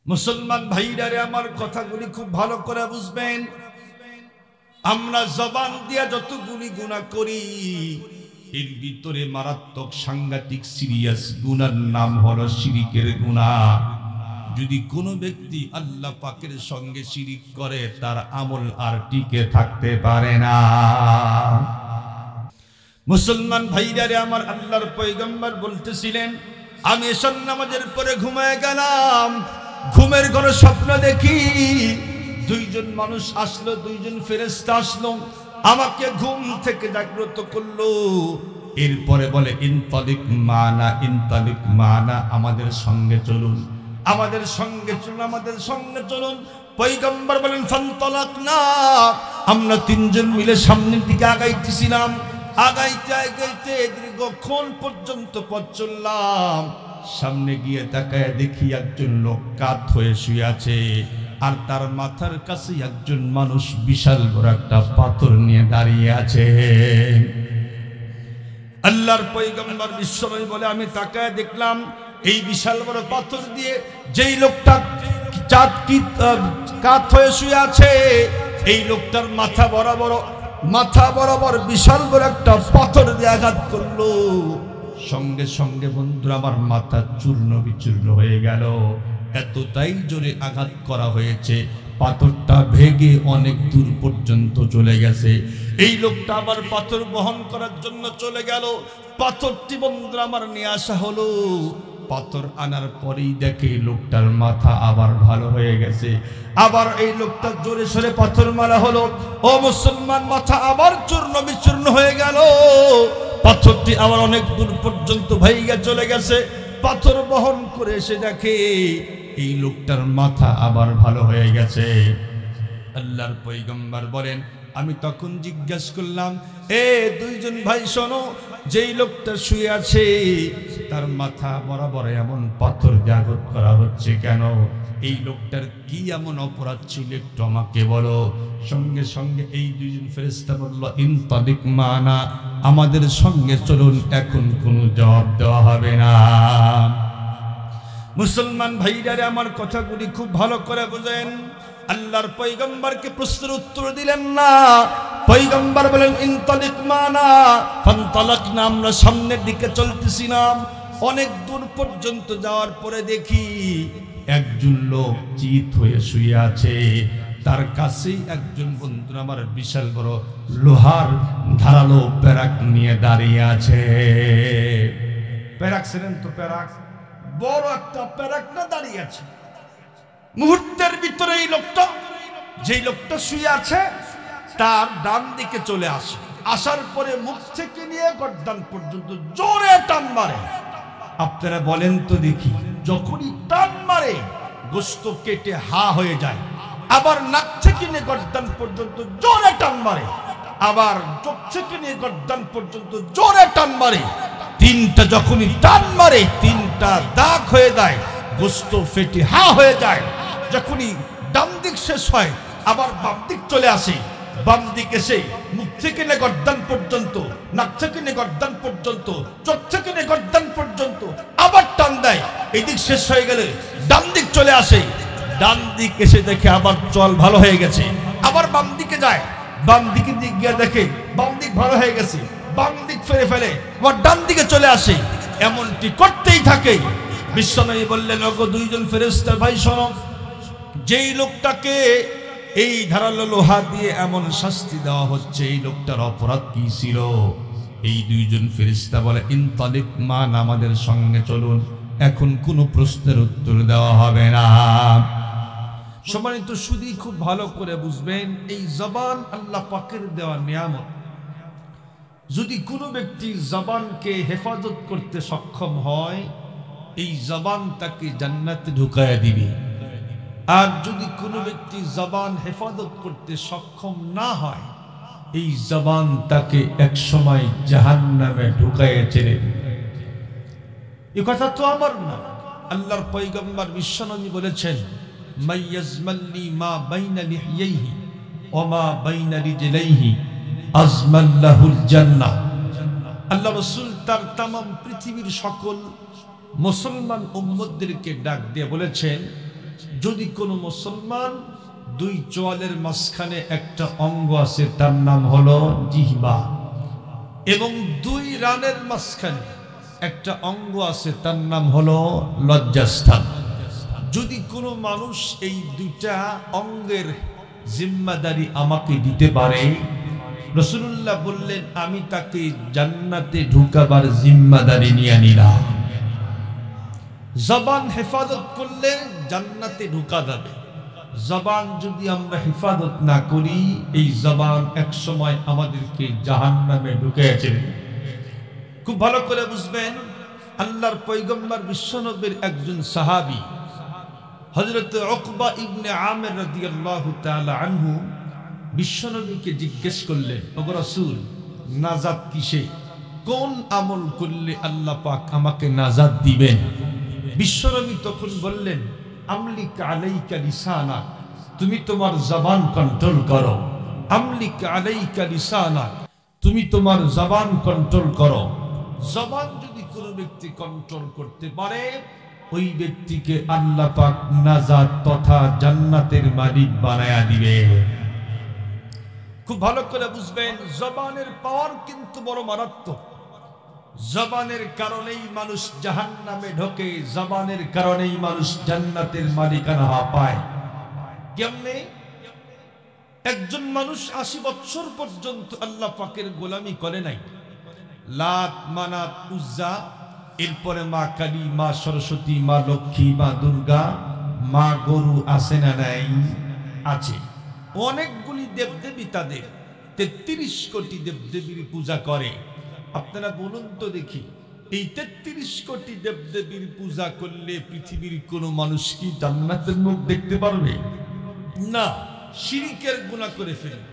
মুসলমান ভাইরা রে, আমার কথাগুলি খুব ভালো করে বুঝবেন। আমরা জবান দিয়া যতগুলি গুনাহ করি, এর ভিতরে মারাত্মক সাংঘাতিক সিরিয়াস গুনার নাম হলো শিরিকের গুনাহ। যদি কোনো ব্যক্তি আল্লাহ পাকের সঙ্গে শিরিক করে, তার আমল আর টিকে থাকতে পারে না। মুসলমান ভাইরা রে, আমার আল্লাহর পয়গম্বর বলতেছিলেন, আমি এশার নামাজের পরে ঘুমায় গেলাম, ঘুমের ঘরে স্বপ্ন দেখি দুইজন মানুষ আসলো, দুইজন ফেরেশতা আসলো, আমাকে ঘুম থেকে জাগ্রত করলো। এরপরে বলে ইনতালিক মানা, ইনতালিক মানা, আমাদের সঙ্গে চলুন, আমাদের সঙ্গে চলুন, আমাদের সঙ্গে চলুন। পয়গম্বর বলেন ফানতালাকনা, আমরা তিনজন মিলে সামনের দিকে আগাইতেছিলাম। আগাইতে আগাইতে দীর্ঘক্ষণ পর্যন্ত পথ চললাম। সামনে গিয়ে তাকায় দেখি একজন লোক কাত হয়ে শুয়ে আছে, আর তার মাথার কাছে একজন মানুষ বিশাল বড় একটা পাথর নিয়ে দাঁড়িয়ে আছে। আল্লাহর পয়গম্বর বিশ্বনবী বলে, আমি তাকায় দেখলাম এই বিশাল বড় পাথর দিয়ে যেই লোকটা কাত হয়ে শুয়ে আছে, এই লোকটার মাথা বরাবর বিশাল বড় একটা পাথর দিয়ে আঘাত করলো। সঙ্গে সঙ্গে বন্ধুরা, আমার মাথা চূর্ণ বিচূর্ণ হয়ে গেল। এতটাই জোরে আঘাত করা হয়েছে, পাথরটা ভেঙে অনেক দূর পর্যন্ত চলে গেছে। এই লোকটা আবার পাথর বহন করার জন্য চলে গেল। পাথরটি বন্ধুরা আমার নিয়ে আসা হলো। পাথর আনার পরেই দেখে লোকটার মাথা আবার ভালো হয়ে গেছে। আবার এই লোকটা জোরে সরে পাথর মারা হলো। ও মুসলমান, মাথা আবার চূর্ণ বিচূর্ণ হয়ে গেল। পাথরটি আবার অনেক দূর পর্যন্ত ভাইগা চলে গেছে। পাথর বহন করে এসে দেখে এই লোকটার মাথা আবার ভালো হয়ে গেছে। আল্লাহর পয়গম্বর বলেন, আমি তখন জিজ্ঞাসা করলাম, এ দুইজন ভাই শোনো, যেই লোকটা শুয়ে আছে তার মাথা বরাবর এমন পাথর দিয়ে আঘাত করা হচ্ছে কেন? এই লোকটার কি এমন অপরাধ ছিল, একটু আমাকে বলো। সঙ্গে সঙ্গে এই দুইজন ফেরেশতা বলল, ইনতালিক মানা, আমাদের সঙ্গে চলুন, এখন কোনো জবাব দেওয়া হবে না। মুসলমান ভাইরা, আমার কথাগুলি খুব ভালো করে বুঝেন। আল্লাহর পয়গম্বরকে প্রশ্নের উত্তর দিলেন না। পয়গম্বর বলেন ইনতালিক মানা, ফানতালাকনা, আমরা সামনের দিকে চলতেছিলাম। অনেক দূর পর্যন্ত যাওয়ার পরে দেখি একজন লোক চিত হয়ে শুয়ে আছে। তার কাছেই একজন বন্ধু আমার বিশাল বড় লোহার ধারালো প্যারাক নিয়ে দাঁড়িয়ে আছে। প্যারাক ছিলেন তো, প্যারাক বড় একটা প্যারাক না দাঁড়িয়ে আছে। মুহূর্তের ভিতরে এই লোকটা, যেই লোকটা শুয়ে আছে, তার ডান দিকে চলে আসে। আসার পরে মুখ থেকে নিয়ে গর্দান পর্যন্ত জোরে টান মারে। আপনারা বলেন তো দেখি, যখনই টান মারে গোশত কেটে হা হয়ে যায়। আবার নাক থেকে নিয়ে গর্দান পর্যন্ত জোরে টান মারে, আবার চোখ থেকে নিয়ে গর্দান পর্যন্ত জোরে টান মারে। তিনটা যখনই টান মারে, তিনটা দাগ হয়ে যায়, গোশত ফেটে হা হয়ে যায়। যখনই ডান দিক শেষ হয়, আবার বাম দিক চলে আসে। বাম দিক এসে মুখ থেকে নিয়ে গর্দান পর্যন্ত, নাক থেকে নিয়ে গর্দান পর্যন্ত, চোখ থেকে নিয়ে গর্দান পর্যন্ত আবার টান দেয়। এই দিক শেষ হয়ে গেলে ডান দিক চলে আসে। ডান দিক এসে দেখে আবার চল ভালো হয়ে গেছে, আবার বাম দিকে যায়। বাম দিকে দিক গিয়ে দেখে বাম দিক ভালো হয়ে গেছে, বাম দিক ফেরে ফেলে আবার ডান দিকে চলে আসে। এমনটি করতেই থাকে। বিশ্বনবী বললেন, ওগো দুইজন ফেরেশতা ভাই শোনো, যেই লোকটাকে এই ধারালো লোহা দিয়ে এমন শাস্তি দেওয়া হচ্ছে, এই লোকটার অপরাধ কি ছিল? এই দুইজন ফেরেশতা বলে, ইনতালিক মান, আমাদের সঙ্গে চলুন, এখন কোনো প্রশ্নের উত্তর দেওয়া হবে না। সম্মানিত শুধু খুব ভালো করে বুঝবেন, এই জবান আল্লাহ পাকের দেওয়া নিয়ামত। যদি কোনো ব্যক্তি জবানকে হেফাজত করতে সক্ষম হয়, এই জবান তাকে জান্নাতে ঢুকায়া দিবে। আর যদি কোনো ব্যক্তি জবান হেফাজত করতে সক্ষম না হয়, এই জবান তাকে এক সময় জাহান্নামে ঢুকায়ে ছেড়ে দিবে। এই কথা তো আমার না, আল্লাহর পয়গম্বর বিশ্বনবী বলেছেন, মাইয়াজমাল্লি মা বাইনা লিহিয়াইহি ওয়া মা বাইনা রিজলাইহি আজমাল্লাহুল জান্নাহ। আল্লাহ রাসূল তার तमाम পৃথিবীর সকল মুসলমান উম্মতদেরকে ডাক দিয়ে বলেছেন, যদি কোনো মুসলমান দুই চোয়ালের মাঝখানে একটা অঙ্গ আছে তার নাম হলো জিহ্বা, এবং দুই রানের মাঝখানে একটা অঙ্গ আছে তার নাম হলো লজ্জাস্থান। যদি কোনো মানুষ এই দুইটা অঙ্গের জিম্মাদারি আমাকে দিতে পারে, রাসূলুল্লাহ বললেন আমি তাকে জান্নাতে ঢুকাবার জিম্মাদারি নিয়ে নিলাম। জবান হেফাজত করলে জান্নাতে ঢুকা যাবে। জবান যদি আমরা হেফাজত না করি, এই জবান এক সময় আমাদেরকে জাহান্নামে ঢুকিয়েছে। খুব ভালো করে বুঝবেন, আল্লাহর পয়গম্বর বিশ্বনবীর একজন সাহাবী হযরত উকবা ইবনে আমির রাদিয়াল্লাহু তাআলা আনহু বিশ্বনবীকে জিজ্ঞেস করলেন, ওগো রাসূল, নাজাত কিসে? কোন আমল করলে আল্লাহ পাক আমাকে নাজাত দিবেন? বিশ্বনবী তখন বললেন, আমলিক আলাইকা লিসানাক, তুমি তোমার জবান কন্ট্রোল করো। আমলিক আলাইকা লিসানাক, তুমি তোমার জবান কন্ট্রোল করো। জবান যদি কোনো ব্যক্তি কন্ট্রোল করতে পারে, ওই ব্যক্তিকে আল্লাহ পাক নাজাত তথা জান্নাতের মালিক বানায়া দিবে। খুব ভালো করে বুঝবেন, জবানের পাওয়ার কিন্তু বড় মারাত্মক। জবানের কারণেই মানুষ জাহান্নামে ঢোকে, জবানের কারণেই মানুষ জান্নাতের মালিকানা পায়। কেমনে? একজন মানুষ ৮০ বছর পর্যন্ত আল্লাহ পাকের গোলামি করে নাই। লাত, মানাত, উজ্জা, এরপরে মা কালী, মা সরস্বতী, মা লক্ষ্মী, মা দুর্গা, মা গরু আছে না নাই? আছে। অনেকগুলি দেবদেবী, তাদের ৩৩ কোটি দেবদেবীর পূজা করে। আপনারা বলুন তো দেখি, এই ৩৩ কোটি দেবদেবীর পূজা করলে পৃথিবীর কোনো মানুষ কি জান্নাতের মুখ দেখতে পারবে? না, শিরকের গুনাহ করে ফেলবে।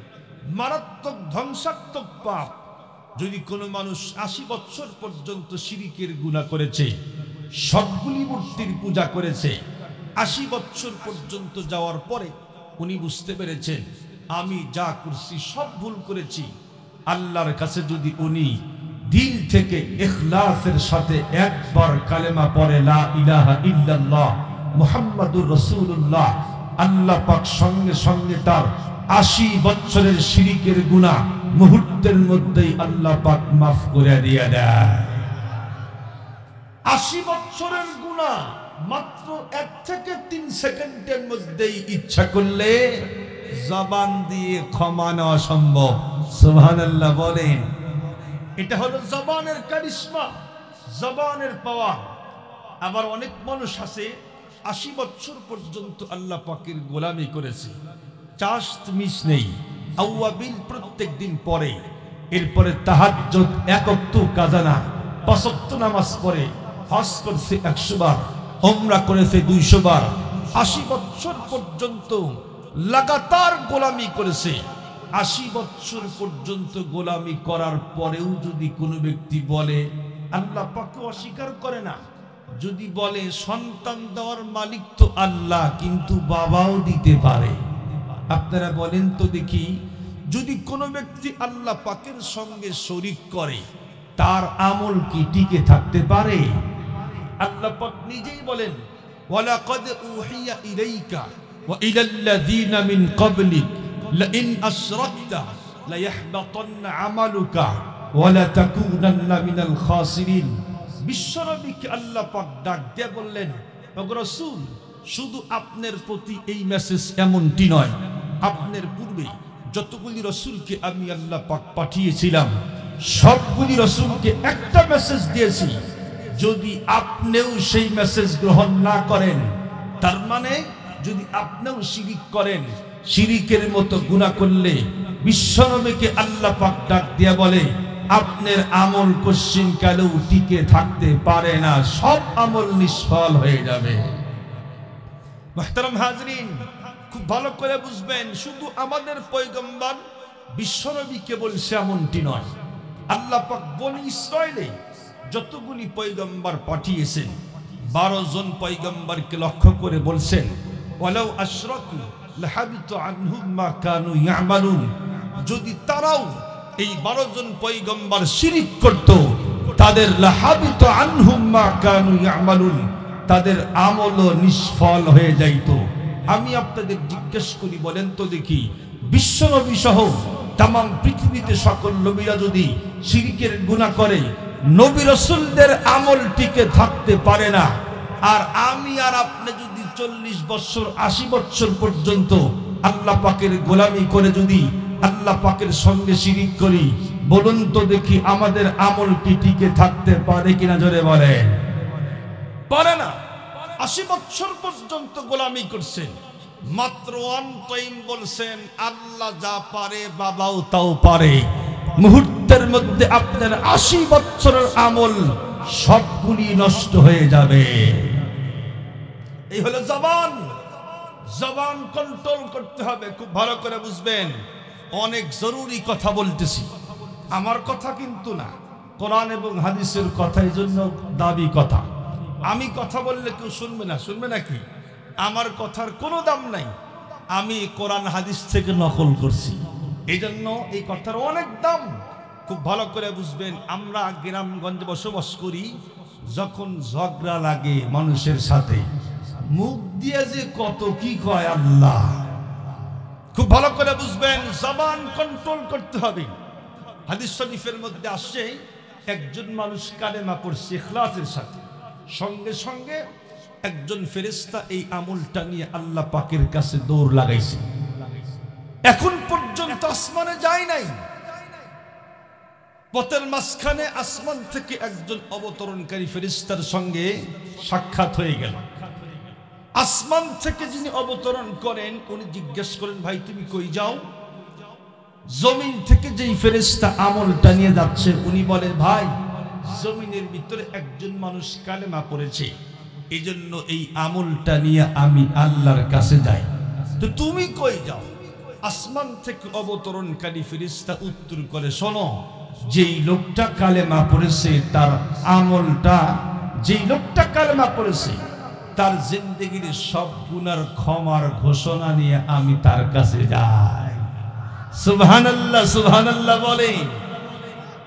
মারাত্মক ধ্বংসাত্মক পাপ। যদি কোনো মানুষ ৮০ বছর পর্যন্ত শিরকের গুনাহ করেছে, সবগুলি মূর্তির পূজা করেছে, ৮০ বছর পর্যন্ত যাওয়ার পরে উনি বুঝতে পেরেছেন আমি যা করছি সব ভুল করেছি, আল্লাহর কাছে যদি উনি দিল থেকে ইখলাসের সাথে একবার কালেমা পড়ে, লা ইলাহা ইল্লাল্লাহ মুহাম্মাদুর রাসূলুল্লাহ, আল্লাহ পাক সঙ্গে সঙ্গে তার ৮০ বছরের শিরকের গুনাহ মুহূর্তের মধ্যেই আল্লাহ পাক মাফ করে দিয়ে দেয়। ৮০ বছরের গুনাহ মাত্র ১ থেকে ৩ সেকেন্ডের মধ্যেই ইচ্ছা করলে জবান দিয়ে ক্ষমা নেওয়া সম্ভব। সুবহানাল্লাহ বলেন। এটা হলো জবানের কারিশমা, জবানের পাওয়ার। আবার অনেক মানুষ আছে ৮০ বছর পর্যন্ত আল্লাহ পাকের গোলামি করেছে, চাষ্ট মিস নেই, আওয়াবিল প্রত্যেক দিন পড়ে, এরপরে তাহাজ্জুদ ১ ওয়াক্ত কাজা না, ৫ ওয়াক্ত নামাজ পড়ে, হজ করছে ১০০ বার, উমরা করেছে ২০০ বার, ৮০ বছর পর্যন্ত লাগাতার গোলামি করেছে। ৮০ বছর পর্যন্ত গোলামি করার পরেও যদি কোনো ব্যক্তি বলে, আল্লাহ পাককে অস্বীকার করে না, যদি বলে সন্তান দেওয়ার মালিক তো আল্লাহ, কিন্তু বাবাও দিতে পারে। আপনারা বলেন তো দেখি, যদি কোনো ব্যক্তি আল্লাহ পাকের সঙ্গে শরীক করে, তার আমল কি টিকে থাকতে পারে? আল্লাহ পাক নিজেই বলেন, ওয়ালাকাদ উহিয়া ইলাইকা ওয়া ইলাল্লাযীনা মিন ক্বাবলিক লাইন আশরাকতা লায়াহবাতান্না আমালুকা ওয়া লাতাকুনান্না মিনাল খাসিরিন। বিশ্বনবীকে আল্লাহ পাক ডাক দিয়ে বললেন, ওগো রাসূল, শুধু আপনার প্রতি এই মেসেজ এমনটি নয়, আপনার পূর্বে যতগুলি রাসূলকে আমি আল্লাহ পাক পাঠিয়েছিলাম, সবগুলি রাসূলকে একটা মেসেজ দিয়েছি। যদি আপনিও সেই মেসেজ গ্রহণ না করেন, তার মানে যদি আপনিও শিরিক করেন, শিরিকের মতো গুনাহ করলে বিশ্বনবীকে আল্লাহ পাক ডাক দিয়া বলে, আপনার আমল কোশ্চিন কালেও টিকে থাকতে পারে না, সব আমল নিষ্ফল হয়ে যাবে। মুহতারাম হাজরিন, খুব ভালো করে বুঝবেন, শুধু আমাদের পয়গম্বর বিশ্বনবীকে বলছে এমনটি নয়। আল্লাহ পাক বনি ইসরাইলে যতগুলি পয়গম্বর পাঠিয়েছেন, 12 জন পয়গম্বরকে লক্ষ্য করে বলছেন, ওয়ালাউ আশরাকু লাহাবিতা আনহুম মা কানু ইয়ামালুন। যদি তারাও এই 12 জন পয়গম্বর শিরিক করত, তাদের লাহাবিতা আনহুম মা কানু ইয়ামালুন, তাদের আমলও নিষ্ফল হয়ে যাইত। আমি আপনাদের জিজ্ঞেস করি, বলেন তো দেখি, বিশ্বনবী সহ তাম পৃথিবীতে সকল নবীরা যদি শিরকের গুনাহ করে, নবী রাসূলদের আমল টিকে থাকতে পারে না, আর আমি আর আপনি যদি 40 বছর 80 বছর পর্যন্ত আল্লাহ পাকের গোলামি করে যদি আল্লাহ পাকের সঙ্গে শিরিক করি, বলুন তো দেখি আমাদের আমল কি টিকে থাকতে পারে কিনা? জোরে বলেন। পারে না। 80 বছর পর্যন্ত গোলামি করছেন, মাত্র ওয়ান টাইম বলছেন আল্লাহ যা পারে বাবাও তাও পারে, মুহূর্তের মধ্যে আপনার 80 বছরের আমল সবগুলি নষ্ট হয়ে যাবে। এই হলো জবান। জবান কন্ট্রোল করতে হবে, খুব ভালো করে বুঝবেন। অনেক জরুরি কথা বলতেছি, আমার কথা কিন্তু না, কোরআন এবং হাদিসের কথা, এই জন্য দাবি কথা। আমি কথা বললে কেউ শুনবে না, শুনবে নাকি? আমার কথার কোনো দাম নাই, আমি কোরআন হাদিস থেকে নকল করছি, এই জন্য এই কথার অনেক দাম। খুব ভালো করে বুঝবেন। আমরা গ্রামগঞ্জে বসবাস করি, যখন ঝগড়া লাগে মানুষের সাথে, মুখ দিয়ে যে কত কি কয় আল্লাহ। খুব ভালো করে বুঝবেন, জবান কন্ট্রোল করতে হবে। হাদিস শরীফের মধ্যে আসছে, একজন মানুষ কালেমা পড়ছে ইখলাসের সাথে, সঙ্গে সঙ্গে একজন ফেরেশতা এই আমলটা নিয়ে আল্লাহ পাকের কাছে দৌড় লাগাইছে। এখন পর্যন্ত আসমানে যায় নাই, পথের মাঝখানে আসমান থেকে একজন অবতরণকারী ফেরেশতার সঙ্গে সাক্ষাৎ হয়ে গেল। আসমান থেকে যিনি অবতরণ করেন উনি জিজ্ঞেস করেন, ভাই তুমি কই যাও? জমিন থেকে যেই ফেরেশতা আমলটা নিয়ে যাচ্ছে উনি বলে, ভাই জমিনের ভিতরে একজন মানুষ কালেমা পড়েছে, এই জন্য এই আমলটা নিয়ে আমি আল্লাহর কাছে যাই। তো তুমি কই যাও? আসমান থেকে অবতরণকারী ফেরেশতা উত্তর করে, শোনো, যেই লোকটা কালেমা পড়েছে তার আমলটা, যেই লোকটা কালেমা পড়েছে তার জিন্দেগির সব গুনার ক্ষমার ঘোষণা নিয়ে আমি তার কাছে যাই। সুবহানাল্লাহ, সুবহানাল্লাহ বলেন।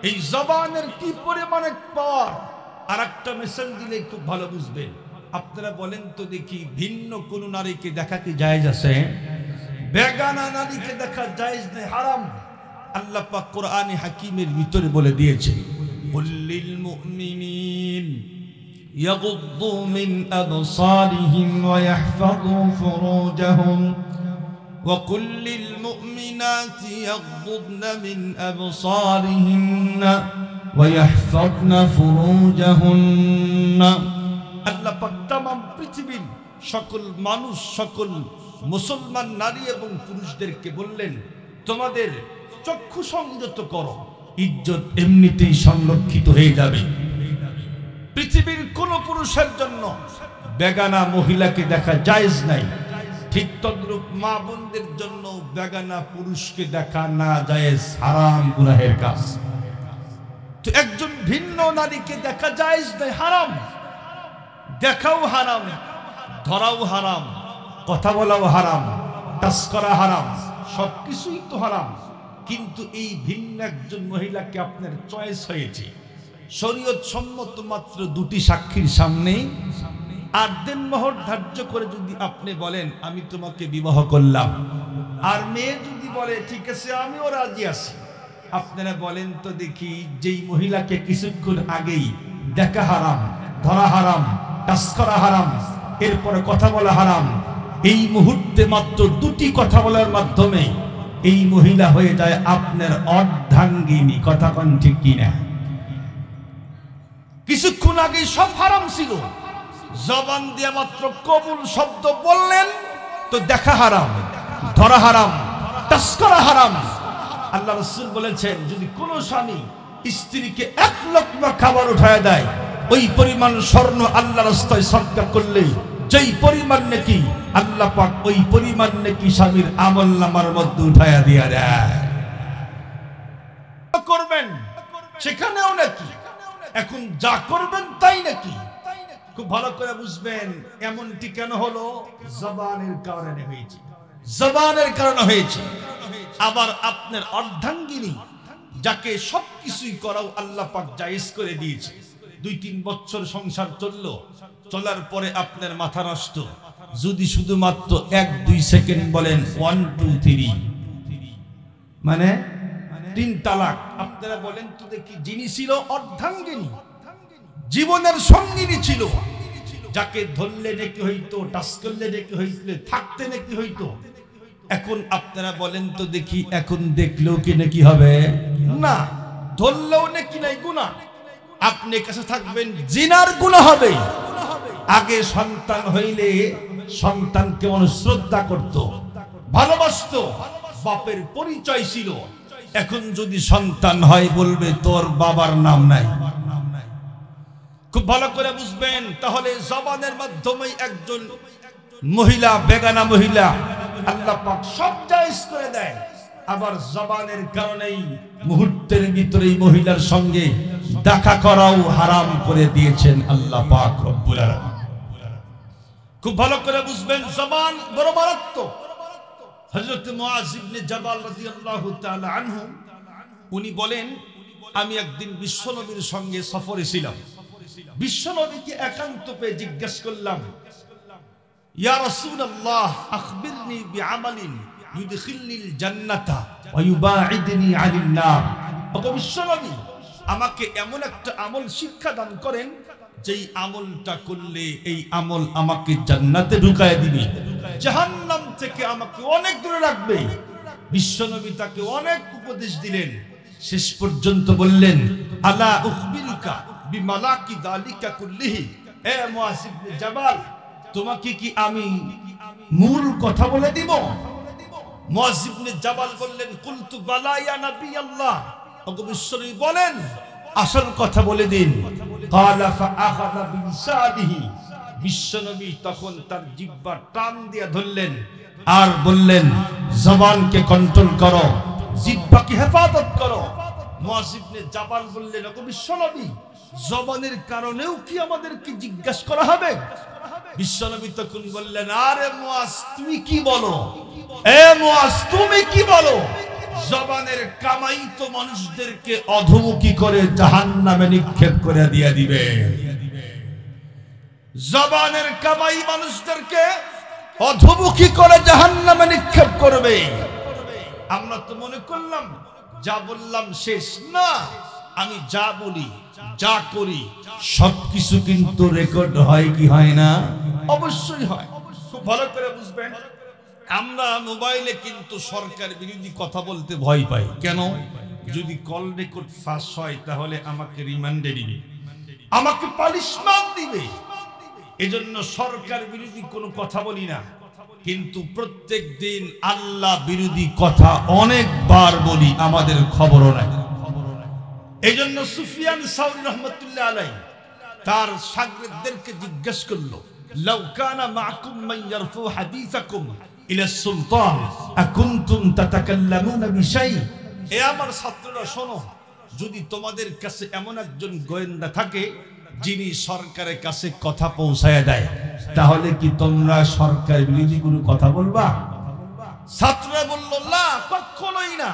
এই জবানের কি পরিমাণে পাওয়ার। আর একটা মেসেজ দিলে খুব ভালো বুঝবেন। আপনারা বলেন তো দেখি, ভিন্ন কোন নারীকে দেখা কি জায়েজ আছে? বেগানা নারীকে দেখা জায়েজ নেই, হারাম। আল্লাহ পাক কোরআনে হাকিমের ভিতরে বলে দিয়েছে, কুল্লিল মুমিনিন ইয়াগুদ্দু মিন আবসারিহিম ওয়া ইয়াহফাযু ফুরুজাহুম ওয়া কুল্লিল মুমিনাতি ইয়াগুদ্দুনা মিন আবসারিহিন্না ওয়া ইয়াহফাযনা ফুরুজাহুন্না। আল্লাহ পাক तमाम পৃথিবীর সকল মানুষ, সকল মুসলমান নারী এবং পুরুষদেরকে বললেন, তোমাদের চক্ষু সংযত করো, ইজ্জত এমনিতেই সংরক্ষিত হয়ে যাবে। পৃথিবীর কোন পুরুষের জন্য বেগানা মহিলাকে দেখা জায়েজ নাই, ঠিক তদ্রূপ মা বোনদের জন্য বেগানা পুরুষকে দেখা না জায়েজ, হারাম, গুনাহের কাজ। তো একজন ভিন্ন নারীকে দেখা জায়েজ নাই, হারাম। দেখাও হারাম, ধরাও হারাম, কথা বলাও হারাম, টাচ করা হারাম, সবকিছুই তো হারাম। কিন্তু এই ভিন্ন একজন মহিলাকে আপনার চয়েস হয়েছে, শরীয়ত সম্মত মাত্র দুটি সাক্ষীর সামনে 8 দিন মোহর ধার্য করে যদি আপনি বলেন আমি তোমাকে বিবাহ করলাম, আর মেয়ে যদি বলে ঠিক আছে আমিও রাজি আছি, আপনারা বলেন তো দেখি, যেই মহিলাকে কিছুক্ষণ আগেই দেখা হারাম, ধরা হারাম, টাচ করা হারাম, এরপরে কথা বলা হারাম, এই মুহূর্তে মাত্র দুটি কথা বলার মাধ্যমে এই মহিলা হয়ে যায় আপনার অর্ধাঙ্গিনী। কথা কোন ঠিক কিনা? কিছুক্ষণ আগে সব হারাম ছিল, জবান দিয়ে মাত্র কবুল শব্দ বললেন তো দেখা হারাম, ধরা হারাম, টাচ করা হারাম। আল্লাহ রাসূল বলেছেন, যদি কোন স্বামী স্ত্রীকে 1 লোকমা খাবার উঠায় দেয়, ওই পরিমাণ স্বর্ণ আল্লাহ রাস্তায় সদকা করলে যেই পরিমাণ নাকি আল্লাহ পাক ওই পরিমাণ নাকি স্বামীর আমলনামার মধ্যে উঠায়া দিয়া দেয়। করবেন সেখানেও নাকি, এখন যা করবেন তাই নাকি। খুব ভালো করে বুঝবেন, এমনটি কেন হলো? জবানের কারণে হয়েছে, জবানের কারণে হয়েছে। আবার আপনার অর্ধাঙ্গিনী, যাকে সবকিছুই করাও আল্লাহ পাক জায়েজ করে দিয়েছে, 2-3 বছর সংসার চললো, চলার পরে আপনার মাথা নষ্ট। যদি শুধুমাত্র 1-2 সেকেন্ড বলেন 1 2 3 মানে 3 তালাক, আপনারা বলেন তো দেখি, যিনি ছিল অর্ধাঙ্গিনী, জীবনের সঙ্গিনী ছিল, যাকে ধরলে নাকি হইতো, টাচ করলে নাকি হইতো, থাকতে নাকি হইতো, এখন আপনারা বলেন তো দেখি, এখন দেখলেও কি নাকি হবে? না, ধরলেও নাকি নাই, গুনাহ। আপনি কাছে থাকবেন, জিনার গুনাহ হবে। আগে সন্তান হইলে সন্তানকে শ্রদ্ধা করত, ভালোবাসতো, বাপের পরিচয় ছিল। এখন যদি সন্তান হয় বলবে তোর বাবার নাম নাই। খুব ভালো করে বুঝবেন। তাহলে জবানের মাধ্যমে একজন মহিলা, বেগানা মহিলা, আল্লাহ পাক সব জায়েজ করে দেয়। আবার জবানের কারণেই মুহূর্তের ভিতরেই মহিলার সঙ্গে দেখা করাও হারাম করে দিয়েছেন আল্লাহ পাক রব্বুল আলামিন। খুব ভালো করে বুঝবেন, জবান বড় মারাত্মক। হযরত মুআজ ইবনে জাবাল রাদিয়াল্লাহু তাআলা আনহু উনি বলেন, আমি একদিন বিশ্বনবীর সঙ্গে সফরে ছিলাম। বিশ্বনবীকে একান্ত পেয়ে জিজ্ঞেস করলাম, ইয়া রাসূলুল্লাহ আখবিরনি বিআমালিন ইউদখিলনিল জান্নাতা ওয়া ইউবাঈদনি আনিন নার। ওগো বিশ্বনবী, আমাকে এমন একটা আমল শিক্ষা দান করেন যেই আমলটা করলে এই আমল আমাকে জান্নাতে ঢুকায় দিবে, জাহান্নাম থেকে আমাকে অনেক দূরে রাখবে। বিশ্বনবী তাকে অনেক উপদেশ দিলেন। শেষ পর্যন্ত বললেন, আলা উখবিরুকা বিমালাকি যালিকা কুল্লিহি। হে মুআজ ইবনে জাবাল, তোমাকে কি আমি মূল কথা বলে দিব? মুআজ ইবনে জাবাল বললেন, কুলতু বালা ইয়া নবী আল্লাহ। ওগো বিশ্বনবী বলেন, আসল কথা বলে দিন। ক্বালা ফাআখাযা বিলিসানিহি। বিশ্বনবী তখন তার জিহ্বা টান দিয়ে ধরলেন আর বললেন, জবানকে কন্ট্রোল করো, জিহ্বাকে হেফাজত করো। মুআজ ইবনে জাবাল বললেন, ওগো বিশ্বনবী, জবানের কারণেও কি আমাদেরকে জিজ্ঞাসা করা হবে? বিশ্বনবী তখন বললেন, আরে মুআজ তুমি কি বলো? এ মুআজ তুমি কি বলো? জবানের কামাই তো মানুষদেরকে অধমুখী করে জাহান্নামে নিক্ষেপ করে দিয়ে দিবে। জবানের কামাই মানুষদেরকে অধমুখী করে জাহান্নামে নিক্ষেপ করবে। আমরা তো মনে করলাম যা বললাম শেষ না। আমি যা বলি, যা করি, সবকিছু কিন্তু রেকর্ড হয় কি হয় না? অবশ্যই হয়। খুব ভালো করে বুঝবেন। আমরা মোবাইলে কিন্তু সরকার বিরোধী কথা বলতে ভয় পাই। কেন? যদি কল রেকর্ড ফাঁস হয় তাহলে আমাকে রিমান্ডে দিবে, আমাকে পানিশমেন্ট দিবে। এজন্য সরকার বিরোধী কোনো কথা বলি না। কিন্তু প্রত্যেক দিন আল্লাহ বিরোধী কথা অনেকবার বলি, আমাদের খবরও নাই। এজন্য সুফিয়ান সাউরি রহমাতুল্লাহ আলাইহি তার শাগিরদেরকে জিজ্ঞেস করলো, লাউ কানা মাআকুম মান ইয়ারফু হাদিসাকুম ইলা সুলতান আকুনতুম তাতাকাল্লামুনা বিশাই। এ আমার ছাত্ররা শোনো, যদি তোমাদের কাছে এমন একজন গোয়েন্দা থাকে যিনি সরকারের কাছে কথা পৌঁছায় দেয়, তাহলে কি তোমরা সরকার বিরোধী কোনো কথা বলবা? ছাত্ররা বলল, না, কখনোই না।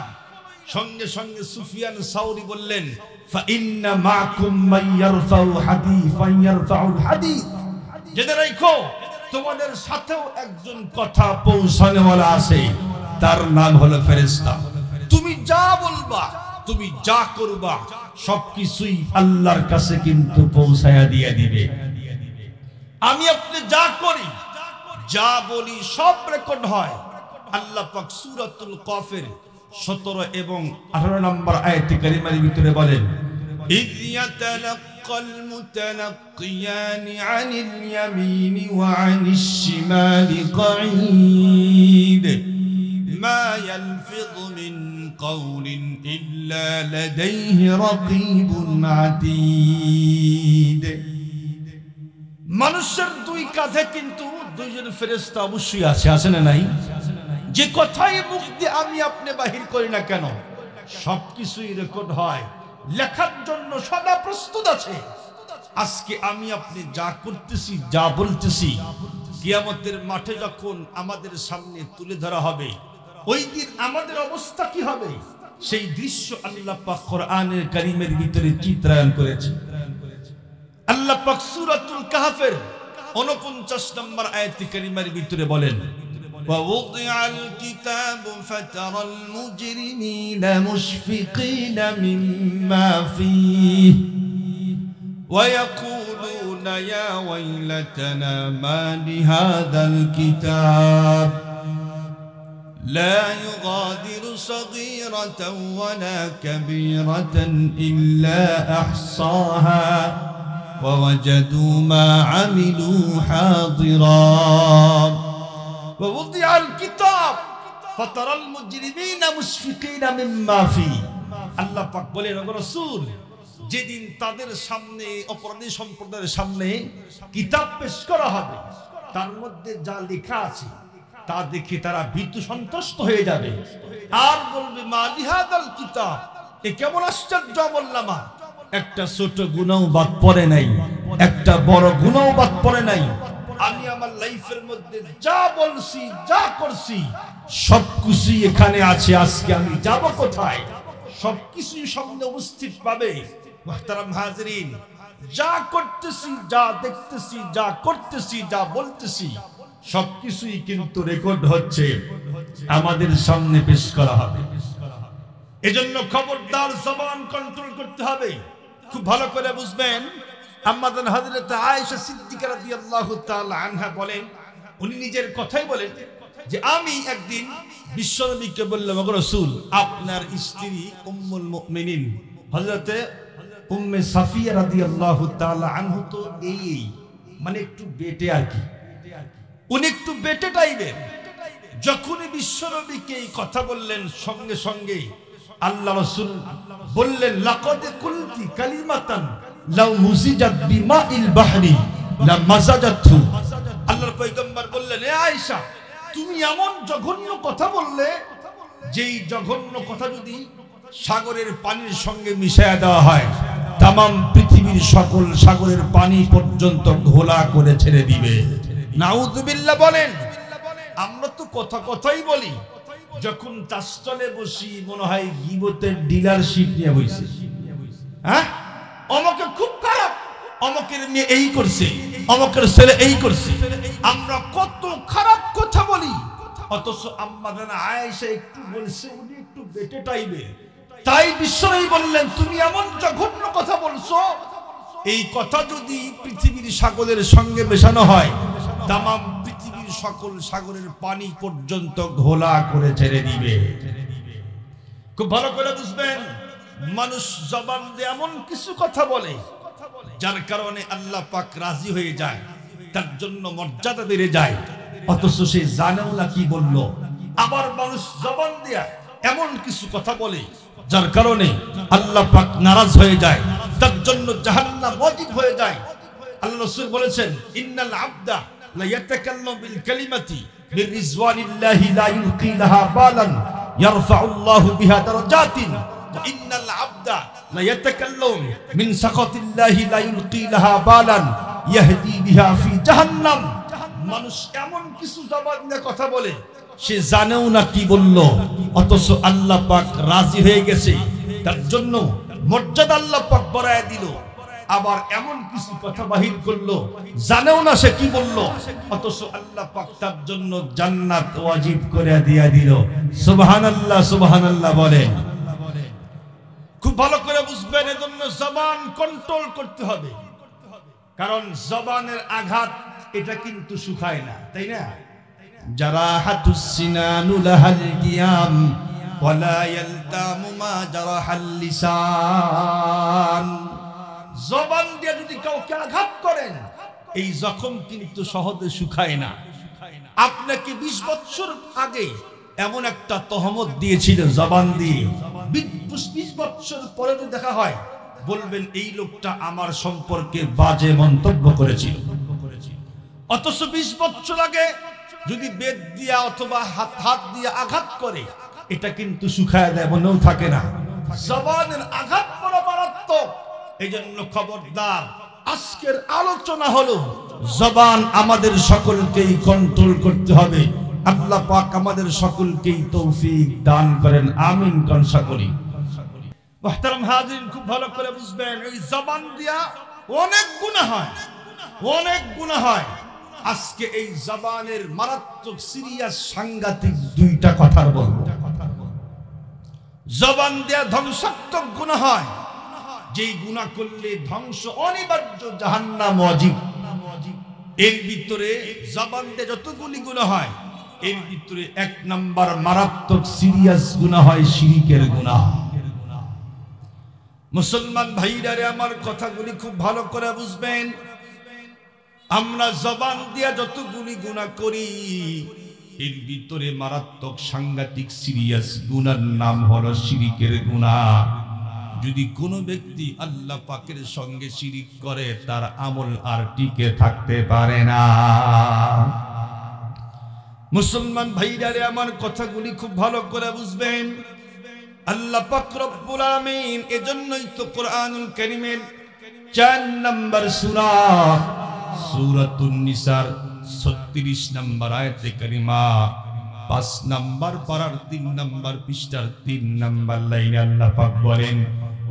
সঙ্গে সঙ্গে সুফিয়ান সাউরি বললেন, ফা ইন্না মাআকুম মান ইয়ারফাউ হাদিসান ইয়ারফাউল হাদিস। জেনে রাখো, তোমাদের সাথেও একজন কথা পৌঁছানোওয়ালা আছে, তার নাম হলো ফেরেশতা। তুমি যা বলবা, তুমি যা করবা, সবকিছুই আল্লাহর কাছে কিন্তু পৌঁছায়া দিয়ে দিবে। আমি আপনি যা করি, যা বলি, সব রেকর্ড হয়। আল্লাহ পাক সূরাতুল কাফের 17 এবং 18 নম্বর আয়াতে কারিমার ভিতরে বলেন, ইয ইয়াতালাক্কাল মুতালাক্কিয়ানি আনিল ইয়ামিনি ওয়া আনিশ শিমালি কাঈদ মা ইয়ালফিযু মিন কাওলিন ইল্লা লাদাইহি রাকীবুন আতীদ। মানুষের দুই কাঁধে কিন্তু দুইজন ফেরেশতা অবশ্যই আছে, আছে না নাই? যে কথাই মুখ দিয়ে আমি আপনি বাহির করি না কেন, সবকিছুই রেকর্ড হয়, লেখার জন্য সদা প্রস্তুত আছে। আজকে আমি আপনি যা করতেছি, যা বলতেছি, কিয়ামতের মাঠে যখন আমাদের সামনে তুলে ধরা হবে, ওই দিন আমাদের অবস্থা কি হবে সেই দৃশ্য আল্লাহ পাক কোরআনের কারীমের ভিতরে চিত্রায়ন করেছে। আল্লাহ পাক সূরাতুল কাহফের 49 নম্বর আয়াতে কারিমার ভিতরে বলেন ووضع الكتاب فترى المجرمين مشفقين مما فيه ويقولون يا ويلتنا ما لهذا الكتاب لا يغادر صغيرة ولا كبيرة إلا أحصاها ووجدوا ما عملوا حاضرا ووضع الكتاب فترى المجرمين مشفقين مما فيه আল্লাহ পাক বলেন ও রাসূল যেদিন তাদের সামনে অপরাধী সম্প্রদায়ের সামনে কিতাব পেশ করা হবে তার মধ্যে যা লেখা আছে তা দেখে তারা ভীত সন্ত্রস্ত হয়ে যাবে আর বলবে মা লিহাদাল কিতাব এ কেমন আশ্চর্য আমলনামা একটা ছোট গুনাহ বাদ পড়ে নাই একটা বড় গুনাহ বাদ পড়ে নাই আমি আমার লাইফের মধ্যে যা বলছি যা করছি সবকিছু এখানে আছে আজকে আমি যাব কোথায় সবকিছু সামনে উপস্থিত পাবে মুহতারাম হাজিরিন যা করতেছি যা দেখতেছি যা করতেছি যা বলতেছি সবকিছুই কিন্তু রেকর্ড হচ্ছে আমাদের সামনে পেশ করা হবে এজন্য খবরদার জবান কন্ট্রোল করতে হবে খুব ভালো করে বুঝবেন আম্মাজান হযরত আয়েশা সিদ্দিকা রাদিয়াল্লাহু তাআলা আনহা বলেন উনি নিজের কথাই বলেন যে আমি একদিন বিশ্বনবীকে বললাম ওগো রাসূল আপনার স্ত্রী উম্মুল মুমিনিন হযরত উম্মে সাফিয়া রাদিয়াল্লাহু তাআলা আনহু তো এই মানে একটু বেটে আর কি উনি একটু বেটে টাইপের যখনই বিশ্বনবীকে এই কথা বললেন সঙ্গে সঙ্গে আল্লাহ রাসূল বললেন লাকাদ কুলতি কালিমাতান লাউ মুজিজাত বিমাইল বাহরি লা মাজাজাতহু আল্লাহর পয়গম্বর বললেন এ আয়েশা তুমি এমন জঘন্য কথা বললে যেই জঘন্য কথা যদি সাগরের পানির সঙ্গে মিশায়া দেওয়া হয় तमाम পৃথিবীর সকল সাগরের পানি পর্যন্ত ঘোলা করে ছেড়ে দিবে নাউযুবিল্লাহ বলেন আমরা তো কথা কথাই বলি যখন চাষতলে বসি মনে হয় গীবতের ডিলারশিপ নিয়ে বসে হ্যাঁ অমকে খুব খারাপ অমকের মেয়ে এই করছে অমকের ছেলে এই করছে আমরা কত খারাপ কথা বলি অথচ আম্মা জান আয়েশা একটু বলছে উনি একটু বেটে টাইপের তাই বিশ্বনবী বললেন তুমি এমন জঘন্য কথা বলছো এই কথা যদি পৃথিবীর সাগরের সঙ্গে মেশানো হয় तमाम পৃথিবীর সকল সাগরের পানি পর্যন্ত ঘোলা করে ছেড়ে দিবে খুব ভালো করে বুঝবেন মানুষ জবান দিয়ে এমন কিছু কথা বলে যার কারণে আল্লাহ পাক রাজি হয়ে যায় তার জন্য মর্যাদা বেড়ে যায় অথচ সে জানেও না কি বলল আবার মানুষ জবান দিয়ে এমন কিছু কথা বলে যার কারণে আল্লাহ পাক নারাজ হয়ে যায় তার জন্য জাহান্নাম ওয়াজিব হয়ে যায় আল্লাহ রাসূল বলেছেন ইন্নাল আবদা লা ইয়াতাকাল্লামু বিল কালিমাতি মির রিজওয়ানিল্লাহি লা ইলকি লাহা বালান ইয়ারফাউল্লাহু বিহা দারাজাতিন ওয়া ইন্নাল আবদা লা ইয়াতাকাল্লামু মিন সাখাতিল্লাহি লা ইলকি লাহা বালান ইয়াহদি বিহা ফি জাহান্নাম মানুষ এমন কিছু জবান দিয়ে কথা বলে সে জানেও না কি বলল অথচ আল্লাহ পাক রাজি হয়ে গেছে তার জন্য মর্যাদা আল্লাহ পাক বাড়ায় দিল আবার এমন কিছু কথা বাহির করলো জানেও না সে কি বলল অথচ আল্লাহ পাক তার জন্য জান্নাত ওয়াজিব করে দিয়া দিল সুবহানাল্লাহ সুবহানাল্লাহ বলেন খুব ভালো করে বুঝবেন এজন্য জবান কন্ট্রোল করতে হবে কারণ জবানের আঘাত এটা কিন্তু শুকায় না তাই না জারাহাতুস সিনানু লাহাল কিয়াম ওয়ালা ইয়ালতামু মা জারাহাল লিসান জবান দিয়ে যদি কাউকে আঘাত করেন এই জখম কিন্তু সহজে শুকায় না আপনাকে 20 বছর আগে এমন একটা তহমত দিয়েছিল জবান দিয়ে 20 বছর পরে যদি দেখা হয় বলবেন এই লোকটা আমার সম্পর্কে বাজে মন্তব্য করেছিল অথচ 20 বছর আগে যদি বেদ দিয়া অথবা হাত দিয়ে আঘাত করে এটা কিন্তু শুকায় দেয় মনেও থাকে না জবানের আঘাত বড় মারাত্মক এইজন্য খবরদার আজকের আলোচনা হলো জবান আমাদের সকলকেই কন্ট্রোল করতে হবে আল্লাহ পাক আমাদের সকলকেই তৌফিক দান করেন আমিন কোন সকলেই মুহতারাম হাজিরিন খুব ভালো করে বুঝবেন এই জবান দিয়া অনেক গুনাহ হয়, অনেক গুনাহ হয়। আজকে এই জবানের মারাত্মক সিরিয়াস সাংঘাতিক দুইটা কথার বলবো। জবান দেয়া ধ্বংসাত্মক গুনাহ হয়, যেই গুনাহ করলে ধ্বংস অনিবার্য, জাহান্নাম ওয়াজিব। এর ভিতরে জবান দিয়ে যতগুলি গুনাহ হয়, এর ভিতরে এক নাম্বার মারাত্মক সিরিয়াস গুনাহ হয় শিরকের গুনাহ। মুসলমান ভাইরা রে, আমার কথাগুলি খুব ভালো করে বুঝবেন। আমরা জবান দিয়া যতগুলি গুনাহ করি, এর ভিতরে মারাত্মক সাংঘাতিক সিরিয়াস গুনার নাম হলো শিরকের গুনাহ। যদি কোনো ব্যক্তি আল্লাহ পাকের সঙ্গে শিরিক করে, তার আমল আর টিকে থাকতে পারে না। মুসলমান ভাইরা রে, আমার কথাগুলি খুব ভালো করে বুঝবেন। আল্লাহ পাক রব্বুল আলামিন এজন্যই তো কোরআনুল কারীমের 4 নম্বর সূরা সূরাতুন নিসার 36 নম্বর আয়াতে কারিমা 5 নম্বর পারার 3 নম্বর পৃষ্ঠার 3 নম্বর লাইনে আল্লাহ পাক বলেন,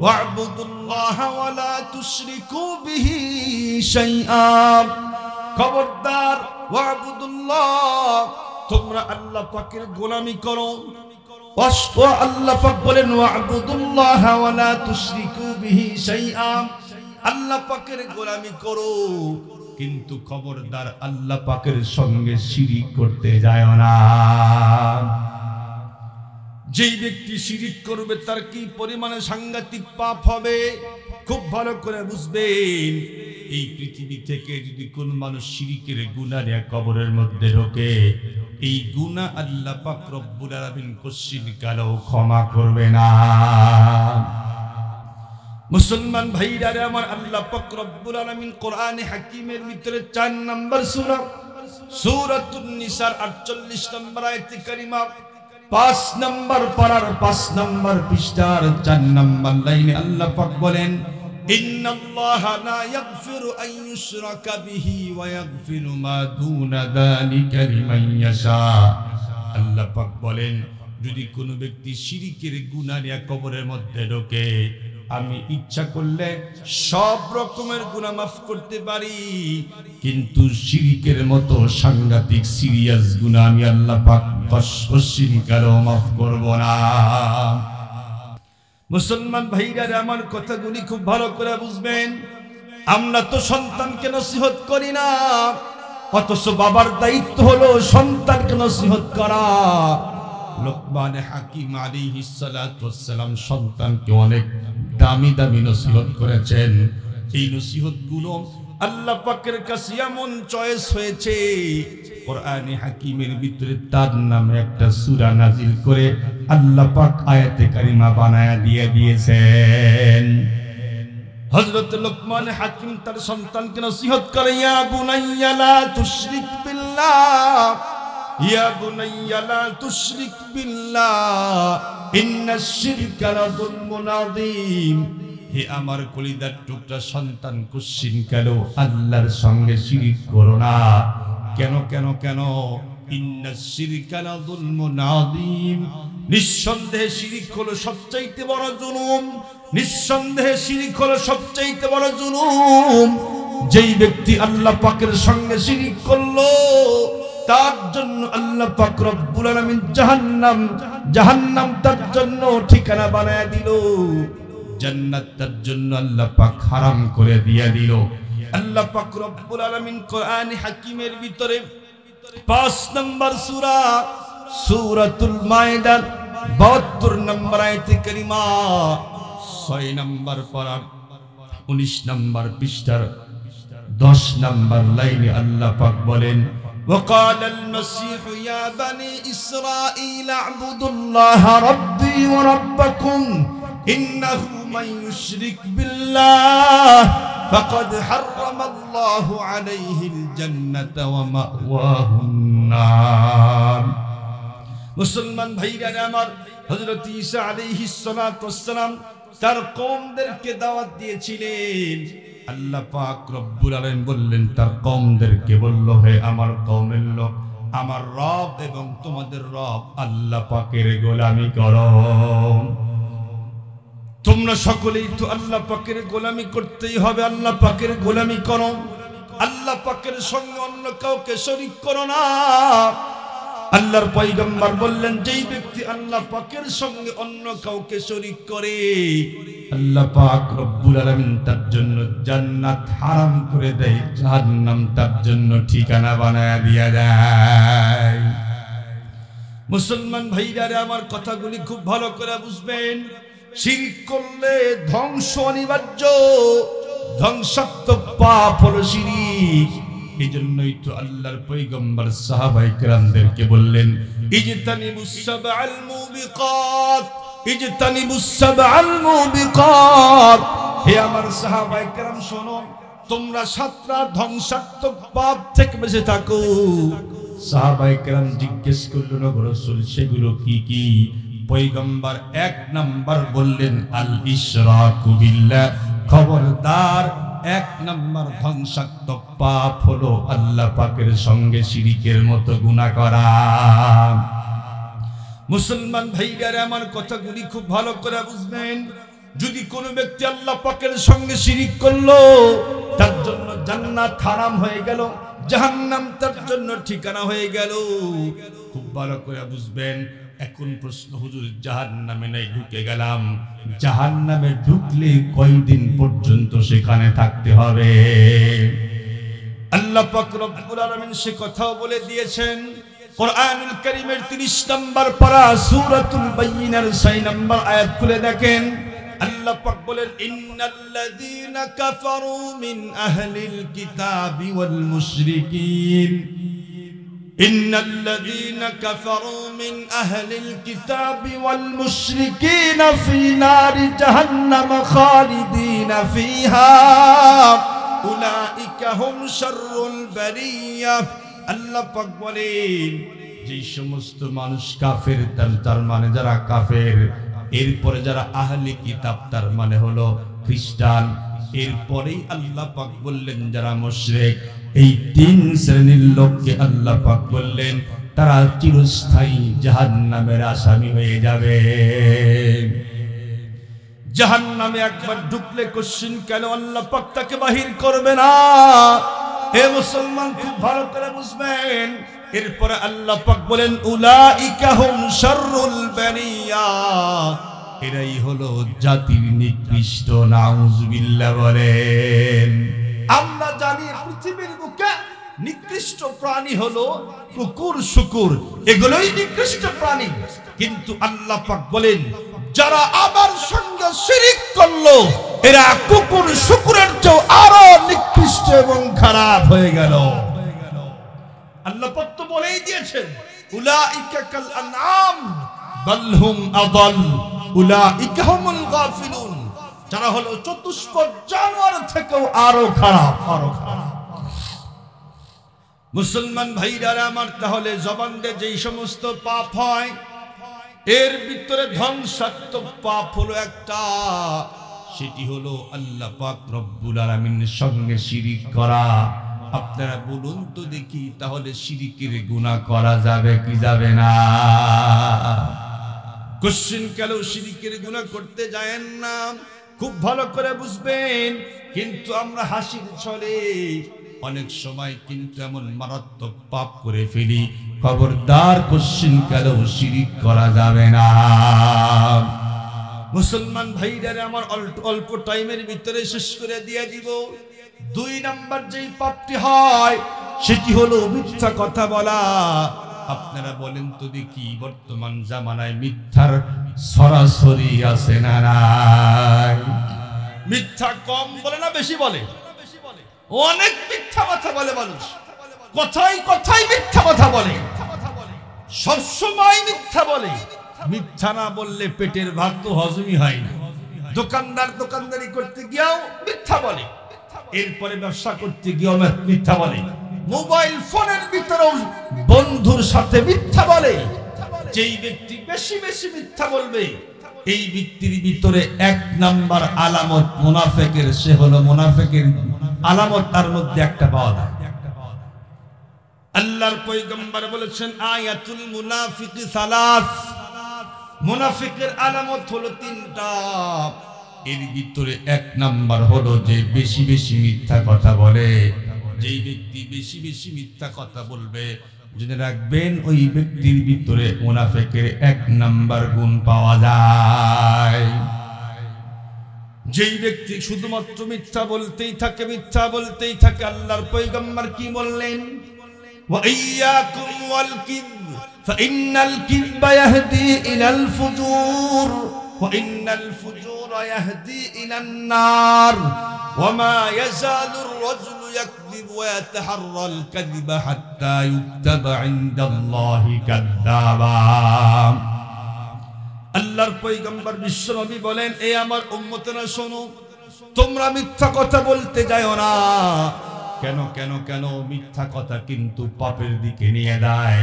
ওয়া'বুদুল্লাহা ওয়া লা তুশরিকু বিহি শাইআ। খবরদার, ওয়া'বুদুল্লাহ, তোমরা আল্লাহ পাকের গোলামি করো। আল্লাহ পাক বলেন, ওয়া'বুদুল্লাহা ওয়া লা তুশরিকু বিহি শাইআ। আল্লাহ পাকের গোলামি করো, কিন্তু খবরদার আল্লাহ পাকের সঙ্গে শিরিক করতে যায় না। যেই ব্যক্তি শিরিক করবে, তার কি পরিমাণে সাংঘাতিক পাপ হবে খুব ভালো করে বুঝবেন। এই পৃথিবী থেকে যদি কোন মানুষ শিরিকের গুনাহ নিয়ে কবরের মধ্যে ঢোকে, এই গুনাহ আল্লাহ পাক রব্বুল আলামিন কোশ্চিন কালেও ক্ষমা করবে না। মুসলমান ভাইরা রে, আমার আল্লাহ পাক রব্বুল আলামিন কোরআনে হাকিমের ভিতরে 4 নম্বর সূরা সূরাতুন নিসার 48 নম্বর আয়াতে কারিমা 5 নম্বর পারার 5 নম্বর পৃষ্ঠার 4 নম্বর লাইনে আল্লাহ পাক বলেন, ইন্নাল্লাহা লা ইয়াগফিরু আন ইউশরাকা বিহি ওয়া ইয়াগফিরু মা দুনা যালিকা লিমান ইয়াশা। আল্লাহ পাক বলেন, যদি কোনো ব্যক্তি শিরকের গুনাহ নিয়ে কবরের মধ্যে ঢোকে, আমি ইচ্ছা করলে সব রকমের গুনাহ মাফ করতে পারি, কিন্তু শিরকের মতো সাংঘাতিক সিরিয়াস গুনাহ আমি আল্লাহ পাক কোশ্চিন কালেও মাফ করব না। মুসলমান ভাইরা, আমার কথাগুলি খুব ভালো করে বুঝবেন। আমরা তো সন্তানকে নসিহত করি না, অথচ বাবার দায়িত্ব হলো সন্তানকে নসিহত করা। লোকমান হাকিম আলাইহিস সালাতু ওয়াস সালাম সন্তানকে অনেক দামি দামি নসিহত করেছেন। এই নসিহতগুলো আল্লাহ পাকের কাছে এমন চয়েস হয়েছে, কোরআনে হাকিমের ভিতরে তার নামে একটা সূরা নাজিল করে আল্লাহ পাক আয়াতে কারিমা বানায়া দিয়ে দিয়েছেন। হযরত লোকমান হাকিম তার সন্তানকে নসিহত করে, ইয়া বুনাইয়া লা তুশরিক বিল্লাহ, ইয়া বুনাইয়া লা তুশরিক বিল্লাহ, ইন্নাশ শিরকা লাযুলমুন আযীম। হে আমার কলিজার টুকরা সন্তান, কোশ্চিন কালেও আল্লাহর সঙ্গে শিরিক করো না। কেন কেন কেন? ইন্নাশ শিরকা লাযুলমুন আযীম। নিঃসন্দেহে শিরিক হলো সবচাইতে বড় জুলুম, নিঃসন্দেহে শিরিক হলো সবচাইতে বড় জুলুম। যেই ব্যক্তি আল্লাহ পাকের সঙ্গে শিরিক করলো, তার জন্য আল্লাহ পাক রব্বুল আলামিন জাহান্নাম তার জন্য ঠিকানা বানায়া দিল, জান্নাত তার জন্য আল্লাহ পাক হারাম করে দিয়া দিল। আল্লাহ পাক রব্বুল আলামিন কোরআনে হাকিমের ভিতরে 5 নম্বর সূরা সূরাতুল মাইদার 72 নম্বর আয়াতে কারিমা 6 নম্বর পারা 19 নম্বর পৃষ্ঠার 10 নম্বর লাইনে আল্লাহ পাক বলেন, وقال المسيح يا بني إسرائيل اعبدوا الله ربي وربكم إنه من يشرك بالله فقد حرم الله عليه الجنة ومأواه النار। মুসলমান ভাইরা আমার, হযরত ঈসা আলাইহিস সালাতু ওয়াস সালাম তার কওমদেরকে দাওয়াত দিয়েছিলেন। আল্লাহ পাক রব্বুল আলামিন বললেন, তার কওমদেরকে বলল, হে আমার কওমের লোক, আমার রব এবং তোমাদের রব আল্লাহ পাকের গোলামি করো। তোমরা সকলেই তো আল্লাহ পাকের গোলামি করতেই হবে, আল্লাহ পাকের গোলামি করো, আল্লাহ পাকের সঙ্গে অন্য কাউকে শরীক করো না। আল্লাহর পয়গম্বর বললেন, যেই ব্যক্তি আল্লাহ পাকের সঙ্গে অন্য কাউকে শরীক করে আল্লাহ পাক রব্বুল আলামিন তার জন্য জান্নাত হারাম করে দেয়, জাহান্নাম তার জন্য ঠিকানা বানায়া দিয়া দেয়। মুসলমান ভাইরা আমার কথাগুলি খুব ভালো করে বুঝবেন। শিরক করলে ধ্বংস অনিবার্য, ধ্বংসাত্মক পাপ হলো শিরক। এই জন্যই তো আল্লাহর পয়গম্বর সাহাবায়ে কেরামদেরকে বললেন, ইজতানিবুস সাবআল মুবিকাত, ইজতানিবুস সাবআল মুবিকাত। হে আমার সাহাবায়ে কেরাম শোনো, তোমরা 7টা ধ্বংসাত্মক পাপ থেকে বেঁচে থাকো। সাহাবায়ে কেরাম জিজ্ঞেস করলেন, ও রাসূল সেগুলো কি কি? পয়গম্বর 1 নাম্বার বললেন, আল ইশরাকু বিল্লাহ। খবরদার, 1 নাম্বার ধ্বংসাত্মক পাপ হলো আল্লাহ পাকের সঙ্গে শিরিকের মতো গুনাহ করা। মুসলমান ভাইরা আমার কথাগুলি খুব ভালো করে বুঝবেন। যদি কোনো ব্যক্তি আল্লাহ পাকের সঙ্গে শিরিক করলো, তার জন্য জান্নাত হারাম হয়ে গেল, জাহান্নাম তার জন্য ঠিকানা হয়ে গেল। খুব ভালো করে বুঝবেন। এখন প্রশ্ন, হুজুর জাহান্নামে নাই ঢুকে গেলাম, জাহান্নামে ঢুকলে কয়দিন পর্যন্ত সেখানে থাকতে হবে? আল্লাহ পাক রব্বুল আলামিন সে কথাও বলে দিয়েছেন। কোরআনুল কারীমের 30 নম্বর পারা সূরাতুল বাইয়িনার 6 নম্বর আয়াত খুলে দেখেন। আল্লাহ পাক বলেন, ইন্নাল্লাযীনা কাফারু মিন আহলিল কিতাবি ওয়াল মুশরিকিন, ইন্নাল্লাযীনা কাফারু মিন আহলিল কিতাবি ওয়াল মুশরিকিনা ফী নারি জাহান্নাম খালিদিনা ফীহা উলাইকা হুম শাররুল বারিয়া। আল্লাহ পাক বলেন, যে সমস্ত মানুষ কাফের, তার মানে যারা কাফের, এরপরে যারা আহলে কিতাব তার মানে হলো খ্রিস্টান, এরপরেই আল্লাহ পাক বললেন যারা মুশরিক, এই 3 শ্রেণীর লোককে আল্লাহ পাক বললেন তারা চিরস্থায়ী জাহান্নামের আসামি হয়ে যাবে। জাহান্নামে একবার ঢুকলে কোশ্চিন কেন আল্লাহ পাক তাকে বাহির করবে না? হে মুসলমান, খুব ভালো করে বুঝবেন। এরপরে আল্লাহ পাক বলেন, উলাইকা হুম শাররুল বারিয়া, এরাই হলো জাতির নিকৃষ্ট। নাউজুবিল্লাহ বলেন। আমরা জানি পৃথিবীর বুকে নিকৃষ্ট প্রাণী হলো কুকুর, শুকুর, এগুলোই নিকৃষ্ট প্রাণী। কিন্তু আল্লাহ পাক বলেন, যারা আমার সঙ্গে শিরিক করলো এরা কুকুর শুকুরের চেয়ে আরো নিকৃষ্ট এবং খারাপ হয়ে গেল। আল্লাহ পাক তো বলেই দিয়েছেন, উলাইকা কাল আনআম বাল হুম আদাল উলাইকা হুমুল গাফিলুন, যারা হলো চতুষ্পদ জানোয়ার থেকেও আরো খারাপ, আরো খারাপ। মুসলমান ভাইরা আমার, তাহলে জবান দিয়ে যেই সমস্ত পাপ হয় এর ভিতরে ধ্বংসাত্মক পাপ হলো একটা, সেটি হলো আল্লাহ পাক রব্বুল আলামিনের সঙ্গে শিরিক করা। আপনারা বলুন তো দেখি, তাহলে শিরিকের গুনাহ করা যাবে কি যাবে না? কোশ্চিন কেন শিরিকের গুনাহ করতে যায়েন না? খুব ভালো করে বুঝবেন। কিন্তু আমরা হাসির ছলে অনেক সময় কিন্তু এমন মারাত্মক পাপ করে ফেলি। খবরদার, কোশ্চিন কেন শিরিক করা যাবে না। মুসলমান ভাইরা আমার, অল্প টাইমের ভিতরে শেষ করে দিয়ে দিব। 2 নাম্বার যেই পাপটি হয় সেটি হলো মিথ্যা কথা বলা। আপনারা বলেন তো দেখি, বর্তমান জামানায় মিথ্যার সরাসরি আছে না নাই? মিথ্যা কম বলে না বেশি বলে? অনেক মিথ্যা কথা বলে মানুষ, কথাই কথাই মিথ্যা কথা বলে, সবসময় মিথ্যা বলে। মিথ্যা না বললে পেটের ভাত তো হজমই হয় না। দোকানদার দোকানদারি করতে গিয়েও মিথ্যা বলে, এরপরে ব্যবসা করতে গিয়েও মিথ্যা বলে, মোবাইল ফোনের ভিতরেও বন্ধুর সাথে মিথ্যা বলে। যেই ব্যক্তি বেশি বেশি মিথ্যা বলবে, এই ব্যক্তির ভিতরে 1 নাম্বার আলামত মুনাফিকের, সে হলো মুনাফিকের আলামত তার মধ্যে একটা পাওয়া যায়। আল্লাহর পয়গম্বর বলেছেন, আয়াতুল মুনাফিকি সালাস, মুনাফিকের আলামত হলো 3টা। এর ভিতরে এক নাম্বার হলো যে বেশি বেশি মিথ্যা কথা বলে। যেই ব্যক্তি বেশি বেশি মিথ্যা কথা বলবে, জেনে রাখবেন ওই ব্যক্তির ভিতরে মুনাফিকের এক নাম্বার গুণ পাওয়া যায়। যেই ব্যক্তি শুধুমাত্র মিথ্যা বলতেই থাকে, মিথ্যা বলতেই থাকে, আল্লাহর পয়গম্বর কি বললেন? ওয়া ইয়্যাকুম ওয়াল কিযব ফাইন্নাল কিযবা ইয়াহদি ইলাল ফুজুর ওয়া ইন্নাল ফুজুরা ইয়াহদি ইলান নার ওয়া মা ইয়াজালুর রাজুলু ইয়াকযিবু ওয়া ইয়াতাহাররাল কাযিবা হাত্তা ইউকতাবা ইনদাল্লাহি কাযযাবা। আল্লাহর পয়গম্বর বিশ্বনবী বলেন, এ আমার উম্মতেরা শোনো, তোমরা মিথ্যা কথা বলতে যাও না। কেন কেন কেন? মিথ্যা কথা কিন্তু পাপের দিকে নিয়ে যায়,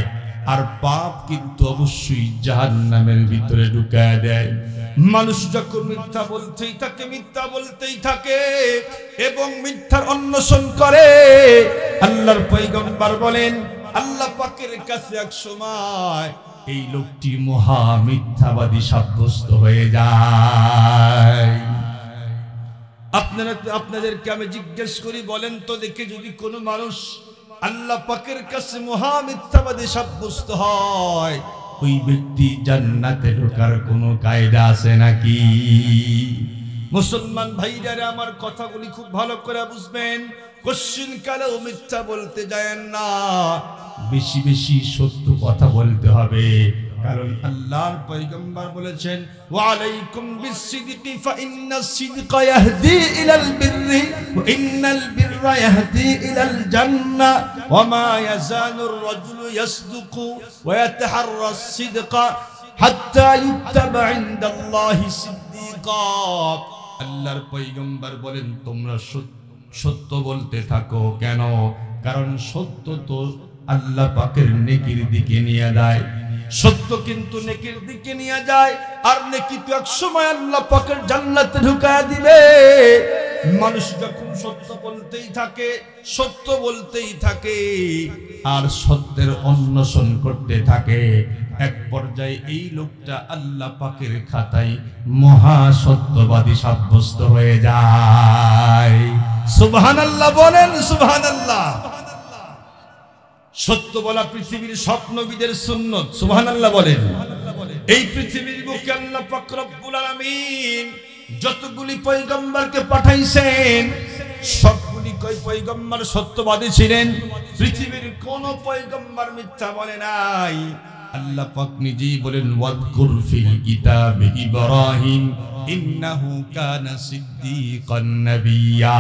আর পাপ কিন্তু অবশ্যই জাহান্নামের ভিতরে ঢুকায় দেয়। মানুষ যখন মিথ্যা বলতেই থাকে, মিথ্যা বলতেই থাকে এবং মিথ্যার অন্বেষণ করে, আল্লাহর পয়গম্বর বলেন আল্লাহ পাকের কাছে এক সময় এই লোকটি মহা মিথ্যাবাদী সাব্যস্ত হয়ে যায়। আপনাদেরকে আমি জিজ্ঞেস করি, বলেন তো দেখে, যদি কোনো মানুষ আল্লাহ পাকের কাছে মহা মিথ্যাবাদী সাব্যস্ত হয়, ওই ব্যক্তি জান্নাতে ঢোকার কোনো কায়দা আছে নাকি? মুসলমান ভাইরা আমার কথাগুলি খুব ভালো করে বুঝবেন। কোশ্চিন কালেও মিথ্যা বলতে যায় না, বেশি বেশি সত্য কথা বলতে হবে। কারণ আল্লাহর পয়গম্বর বলেছেন, ওয়া আলাইকুম বিসসিদকি ফাইন্নাস সিদকা ইয়াহদি ইলাল বিররি ওয়া ইন্নাল বিররা ইয়াহদি ইলাল জান্নাহ ওয়া মা ইয়াজালুর রাজুলু ইয়াসদুকু ওয়া ইয়াতাহাররাস সিদকা হাত্তা ইউকতাবা ইনদাল্লাহি সিদ্দিকা। আল্লাহর পয়গম্বর বলেন, তোমরা সত্য বলতে থাকো। কেন? কারণ সত্য তো আল্লাহ পাকের নেকির দিকে নিয়ে যায়। সত্য কিন্তু নেকির দিকে নিয়ে যায়, আর নেকি তো এক সময় আল্লাহ পাকের জান্নাতে ঢুকায়া দিবে। মানুষ যখন সত্য বলতেই থাকে, সত্য বলতেই থাকে, আর সত্যের অন্বেষণ করতে থাকে, এক পর্যায়ে এই লোকটা আল্লাহ পাকের খাতায় মহা সত্যবাদী সাব্যস্ত হয়ে যায়। সুবহানাল্লাহ বলেন, সুবহানাল্লাহ। সত্য বলা পৃথিবীর সব নবীদের সুন্নত। সুবহানাল্লাহ বলেন। এই পৃথিবীর বুকে আল্লাহ পাক রব্বুল আলামিন যতগুলি পয়গম্বরকে পাঠাইছেন, সবগুলি পয়গম্বর সত্যবাদী ছিলেন। পৃথিবীর কোন পয়গম্বর মিথ্যা বলে নাই। আল্লাহ পাক নিজেই বলেন, ওয়াযকুর ফিল কিতাবি ইব্রাহিম ইন্নাহু কানা সিদ্দীকান নাবিয়্যা।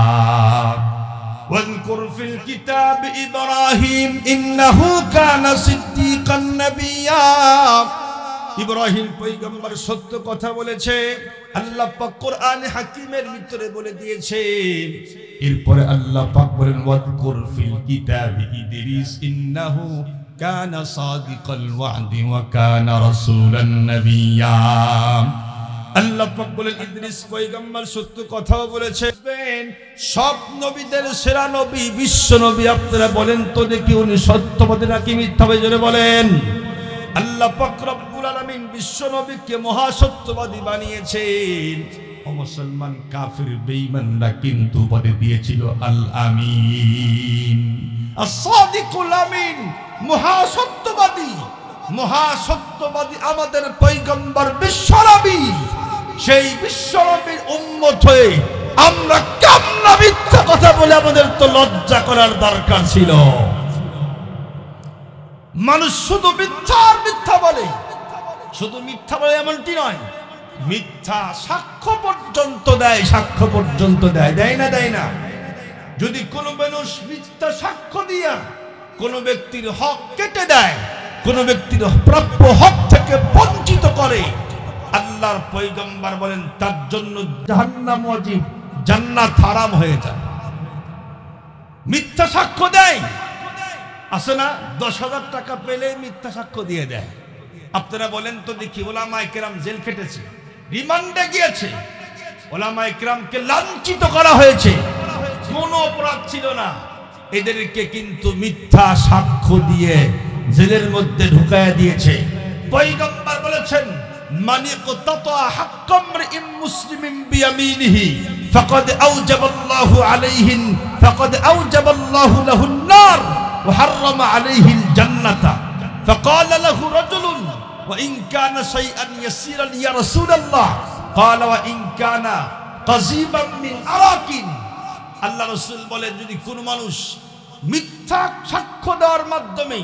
واذكر في الكتاب إبراهيم إنه كان صديقا نبيا। ইব্রাহিম পয়গম্বর সত্য কথা বলেছে, আল্লাহ পাক কোরআনে হাকিমের ভিতরে বলে দিয়েছে। এরপরে আল্লাহ পাক বলেন, ওয়াযকুর ফিল কিতাবি ইদ্রিস ইন্নাহু কানা সাদিকাল ওয়া'দি ওয়া কানা রাসূলান নাবিয়্যা। আল্লাহ পাক বলেন, ইদ্রিস পয়গম্বর সত্য কথাও বলেছে। সব নবীদের সেরা নবী, বিশ্ব নবী। আপনারা বলেন তো দেখি, উনি সত্যবাদী নাকি মিথ্যাবাদী? জোরে বলেন। আল্লাহ পাক রব্বুল আলামিন বিশ্ব নবীকে মহা সত্যবাদী বানিয়েছেন। ও মুসলমান, কাফির বেঈমানরা কিন্তু উপাধি দিয়েছিল আল আমিন, as-সাদিকুল আমিন, মহা সত্যবাদী। মহা সত্যবাদী আমাদের পয়গম্বর বিশ্ব নবী। সেই বিশ্ব নবীর উম্মত হয়ে আমরা কেমন মিথ্যা কথা বলে আমাদের তো লজ্জা করার দরকার ছিল। মানুষ শুধু মিথ্যা বলে, শুধু মিথ্যা বলে এমনটি নয়, মিথ্যা সাক্ষ্য পর্যন্ত দেয়। সাক্ষ্য পর্যন্ত দেয়, দেয় না? দেয় না। যদি কোনো মানুষ মিথ্যা সাক্ষ্য দিয়া কোনো ব্যক্তির হক কেটে দেয়, কোনো ব্যক্তির প্রাপ্য হক থেকে বঞ্চিত করে, আল্লাহর পয়গম্বর বলেন তার জন্য জাহান্নাম ওয়াজিব, জান্নাত হারাম হয়ে যায়। মিথ্যা সাক্ষ্য দেয়, আছে না? 10,000 টাকা পেলে মিথ্যা সাক্ষ্য দিয়ে দেয়। আপনারা বলেন তো দেখি, ওলামায়ে কেরাম জেল খেটেছে, রিমান্ডে গিয়েছে, ওলামায়ে কেরামকে লাঞ্ছিত করা হয়েছে, কোনো অপরাধ ছিল না, এদেরকে কিন্তু মিথ্যা সাক্ষ্য দিয়ে জেলের মধ্যে ঢুকায়া দিয়েছে। পয়গম্বর বলেছেন, মান ইকতাতা হাক্কা ইমরিইন মুসলিমিন বিয়ামিনিহি ফাকাদ আওজাবাল্লাহু লাহুন নার ওয়া হাররামা আলাইহিল জান্নাতা ফাকালা লাহু রাজুলুন ওয়া ইন কানা শাইআন ইয়াসীরান ইয়া রাসূলুল্লাহ ক্বালা ওয়া ইন কানা কাযীবান মিন আরাকিন। আল্লাহ রাসূল বলেন, যদি কোনো মানুষ মিথ্যা সাক্ষ্য দেওয়ার মাধ্যমে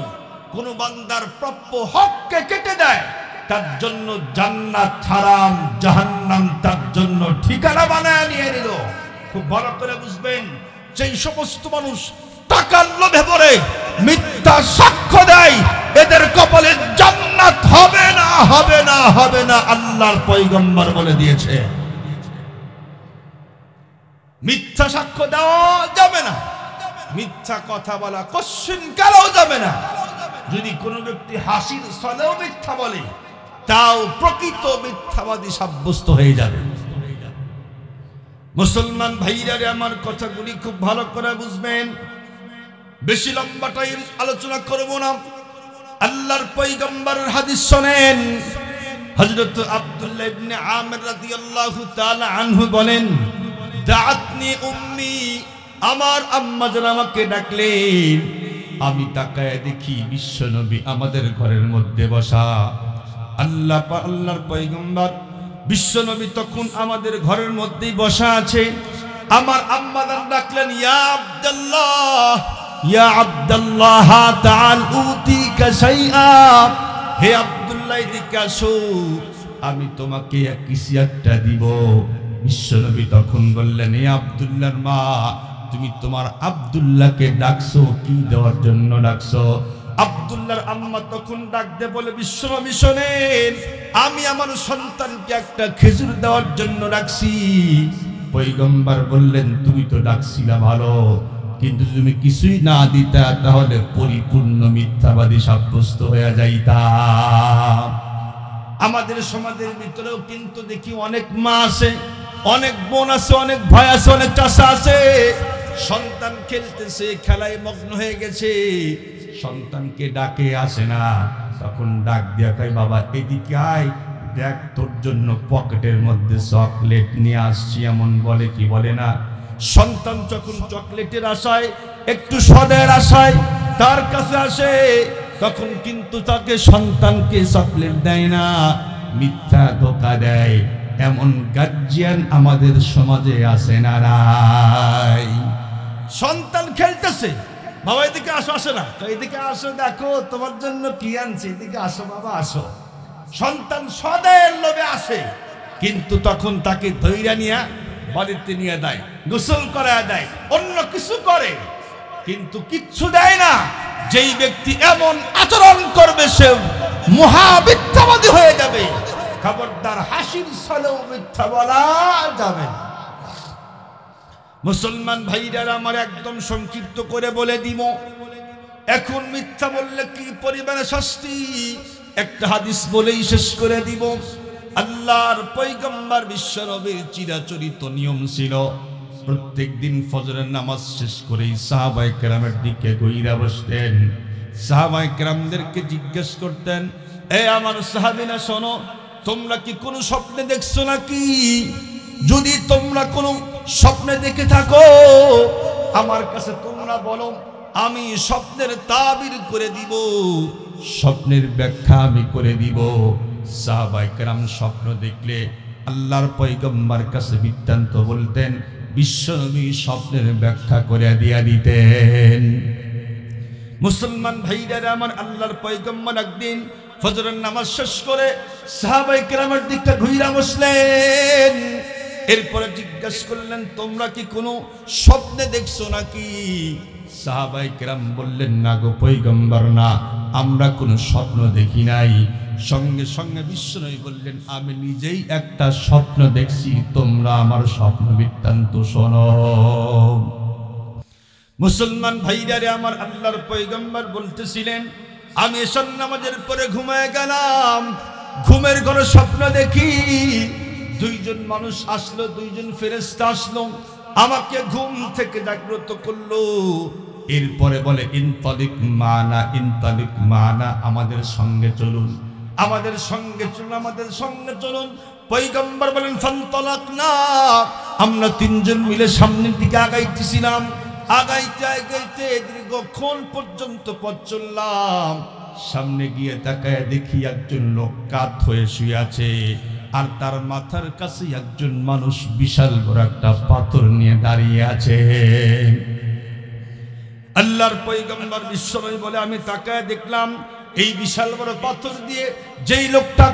কোন বান্দার প্রাপ্য হককে কেটে দেয়, তার জন্য জান্নাত হারাম, জাহান্নাম তার জন্য ঠিকানা বানায় নিয়ে নিল। খুব ভালো করে বুঝবেন, সেই সমস্ত মানুষ টাকার লোভে পড়ে মিথ্যা সাক্ষ্য দেয়, এদের কপালে জান্নাত হবে না, হবে না, হবে না। আল্লাহর পয়গম্বর বলে দিয়েছে মিথ্যা সাক্ষ্য দেওয়া যাবে না, মিথ্যা কথা বলা কশ্চিন কালেও যাবে না। যদি কোনো ব্যক্তি হাসির ছলেও মিথ্যা বলে, তাও প্রকৃত মিথ্যাবাদী সাব্যস্ত হয়ে যাবে। মুসলমান ভাইরা রে, আমার কথাগুলি খুব ভালো করে বুঝবেন, বেশি লম্বাটাই আলোচনা করব না। আল্লাহর পয়গম্বরের হাদিস শুনেন। হযরত আব্দুল্লাহ ইবনে আমির রাদিয়াল্লাহু তাআলা আনহু বলেন, দাআতনি উম্মি, আমার আম্মা জান আমাকে ডাকলেন। আমি তাকায় দেখি বিশ্বনবী আমাদের ঘরের মধ্যে বসা। আল্লাহর পয়গম্বর বিশ্বনবী তখন আমাদের ঘরের মধ্যেই বসা আছে। আমার আম্মা জান ডাকলেন, ইয়া আব্দুল্লাহ, ইয়া আব্দুল্লাহ তাআল উতিকা শাইআ, হে আব্দুল্লাহ এদিকে আসো, আমি তোমাকে কিছু একটা দিব। বিশ্বনবী তখন বললেন, হে আব্দুল্লাহর মা, তুমি তোমার আব্দুল্লাহকে ডাকছো, কি দেওয়ার জন্য ডাকছো? আব্দুল্লাহর আম্মা তখন ডাক দে বলে, বিশ্বনবী শোনেন, আমি আমার সন্তানকে একটা খেজুর দেওয়ার জন্য ডাকছি। পয়গম্বর বললেন, তুমি তো ডাকছিলা ভালো, কিন্তু তুমি কিছুই না দিতা, তাহলে পরিপূর্ণ মিথ্যাবাদী সাব্যস্ত হয়ে যাইতা। আমাদের সমাজের ভিতরেও কিন্তু দেখি অনেক মা আছে, অনেক বোন আছে, অনেক ভাই আছে, অনেক চাচা আছে, সন্তান খেলতেছে, খেলায় মগ্ন হয়ে গেছে, সন্তানকে ডাকে আসে না। তখন ডাক দিয়া কয়, বাবা এদিকে আয়, দেখ তোর জন্য পকেটের মধ্যে চকলেট নিয়ে আসছি, এমন বলে কি বলে না? সন্তান যখন চকলেটের আশায়, একটু স্বাদের আশায় তার কাছে আসে, তখন কিন্তু তাকে সন্তানকে চকলেট দেয় না, মিথ্যা ধোঁকা দেয়। এমন গার্জিয়ান আমাদের সমাজে আছে না নাই? সন্তান খেলতেছে, বাবা এদিকে আসো, আসে না, এদিকে আসো, দেখো তোমার জন্য কি আনছে, এদিকে আসো বাবা আসো। সন্তান সদের লোভে আসে, কিন্তু তখন তাকে ধৈর্য নিয়ে বাড়িতে নিয়ে দেয়, গোসল করায় দেয়, অন্য কিছু করে, কিন্তু কিচ্ছু দেয় না। যেই ব্যক্তি এমন আচরণ করবে, সে মহামিথ্যাবাদী হয়ে যাবে। খবরদার, হাসির ছলেও মিথ্যা বলা যাবে না। মুসলমান ভাইরা আমার, একদম সংক্ষিপ্ত করে বলে দিব, এখন মিথ্যা বললে কি পরিমাণে শাস্তি, একটা হাদিস বলেই শেষ করে দিব। আল্লাহর পয়গম্বর বিশ্বনবীর চিরাচরিত নিয়ম ছিল, প্রত্যেক দিন ফজরের নামাজ শেষ করেই সাহাবায়ে কেরামের দিকে গইরা বসতেন। সাহাবায়ে কেরামদেরকে জিজ্ঞেস করতেন, এ আমার সাহাবীরা শোনো, তোমরা কি কোনো স্বপ্নে দেখছো নাকি? যদি তোমরা কোনো স্বপ্নে দেখে থাকো, আমার কাছে তোমরা বলো, আমি স্বপ্নের তাবির করে দিব, স্বপ্নের ব্যাখ্যা আমি করে দিব। সাহাবায়ে কেরাম স্বপ্ন দেখলে আল্লাহর পয়গম্বর কাছে বৃত্তান্ত বলতেন, বিশ্বনবী স্বপ্নের ব্যাখ্যা করে দিয়া দিতেন। মুসলমান ভাইরা আমার, আল্লাহর পয়গম্বর একদিন ফজরের নামাজ শেষ করে সাহাবায়ে কেরামের দিকটা ঘুরে বসলেন। এরপরে জিজ্ঞেস করলেন, তোমরা কি কোনো স্বপ্নে দেখছো নাকি? সাহাবায়ে কেরাম বললেন, না গো পয়গম্বর, না, আমরা কোনো স্বপ্ন দেখি নাই। সঙ্গে সঙ্গে বিশ্বনবী বললেন, আমি নিজেই একটা স্বপ্ন দেখছি, তোমরা আমার স্বপ্ন বৃত্তান্ত শোনো। মুসলমান ভাইরা আমার, আল্লাহর পয়গম্বর বলতেছিলেন, আমি এশার নামাজের পরে ঘুমায় গেলাম, ঘুমের ঘরে স্বপ্ন দেখি, দুইজন মানুষ আসলো, দুইজন ফেরেশতা আসলো, আমাকে ঘুম থেকে জাগ্রত করলো। এরপরে বলে, ইনতালিক মানা, ইনতালিক মানা, আমাদের সঙ্গে চলুন। আমাদের সঙ্গে চলুন, আমাদের সঙ্গে চলুন। পয়গম্বর বলেন ফানতালাকনা, আমরা তিনজন মিলে সামনের দিকে আগাইতেছিলাম। আগাইতে আগাইতে দীর্ঘক্ষণ পর্যন্ত পথ চললাম। সামনে গিয়ে তাকায় দেখি একজন লোক কাত হয়ে শুয়ে আছে, আর তার মাথার কাছে একজন মানুষ বিশাল বড় একটা পাথর নিয়ে দাঁড়িয়ে আছে। আল্লাহর পয়গম্বর বিশ্বনবী বলে, আমি তাকায় দেখলাম এই বিশাল বড় পাথর দিয়ে যেই লোকটা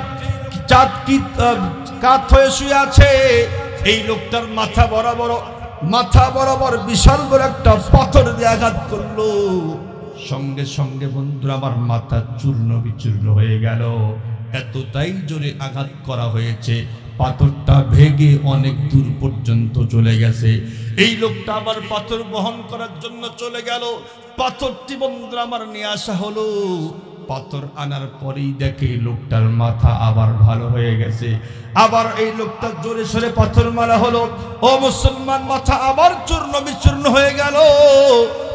কাত হয়ে শুয়ে আছে, এই লোকটার মাথা বরাবর বিশাল বড় একটা পাথর দিয়ে আঘাত করলো। সঙ্গে সঙ্গে বন্ধুরা আমার মাথা চূর্ণ বিচূর্ণ হয়ে গেল। এতটাই জোরে আঘাত করা হয়েছে, পাথরটা ভেঙে অনেক দূর পর্যন্ত চলে গেছে। এই লোকটা আবার পাথর বহন করার জন্য চলে গেল। পাথরটি বন্ধুরা আমার নিয়ে আসা হলো। পাথর আনার পরেই দেখে লোকটার মাথা আবার ভালো হয়ে গেছে। আবার এই লোকটা জোরে সোরে পাথর মারা হলো। ও মুসলমান, মাথা আবার চূর্ণ বিচূর্ণ হয়ে গেল।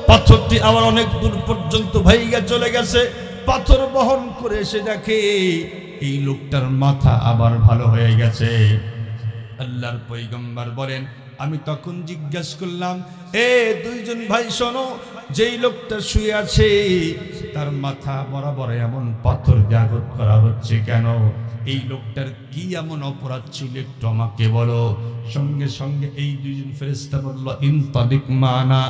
পাথরটি আবার অনেক দূর পর্যন্ত ভেঙে চলে গেছে। পাথর বহন করে এসে দেখে এই লোকটার মাথা আবার ভালো হয়ে গেছে। আল্লাহর পয়গম্বর বলেন, আমি তখন জিজ্ঞাসা করলাম, এ দুইজন ভাই শোনো, যেই লোকটা শুয়ে আছে তার মাথা বরাবর এমন পাথর দিয়ে আঘাত করা হচ্ছে কেন? এই লোকটার কি এমন অপরাধ ছিল একটু আমাকে বলো। সঙ্গে সঙ্গে এই দুইজন ফেরেশতা বলল, ইনতালিক মানা,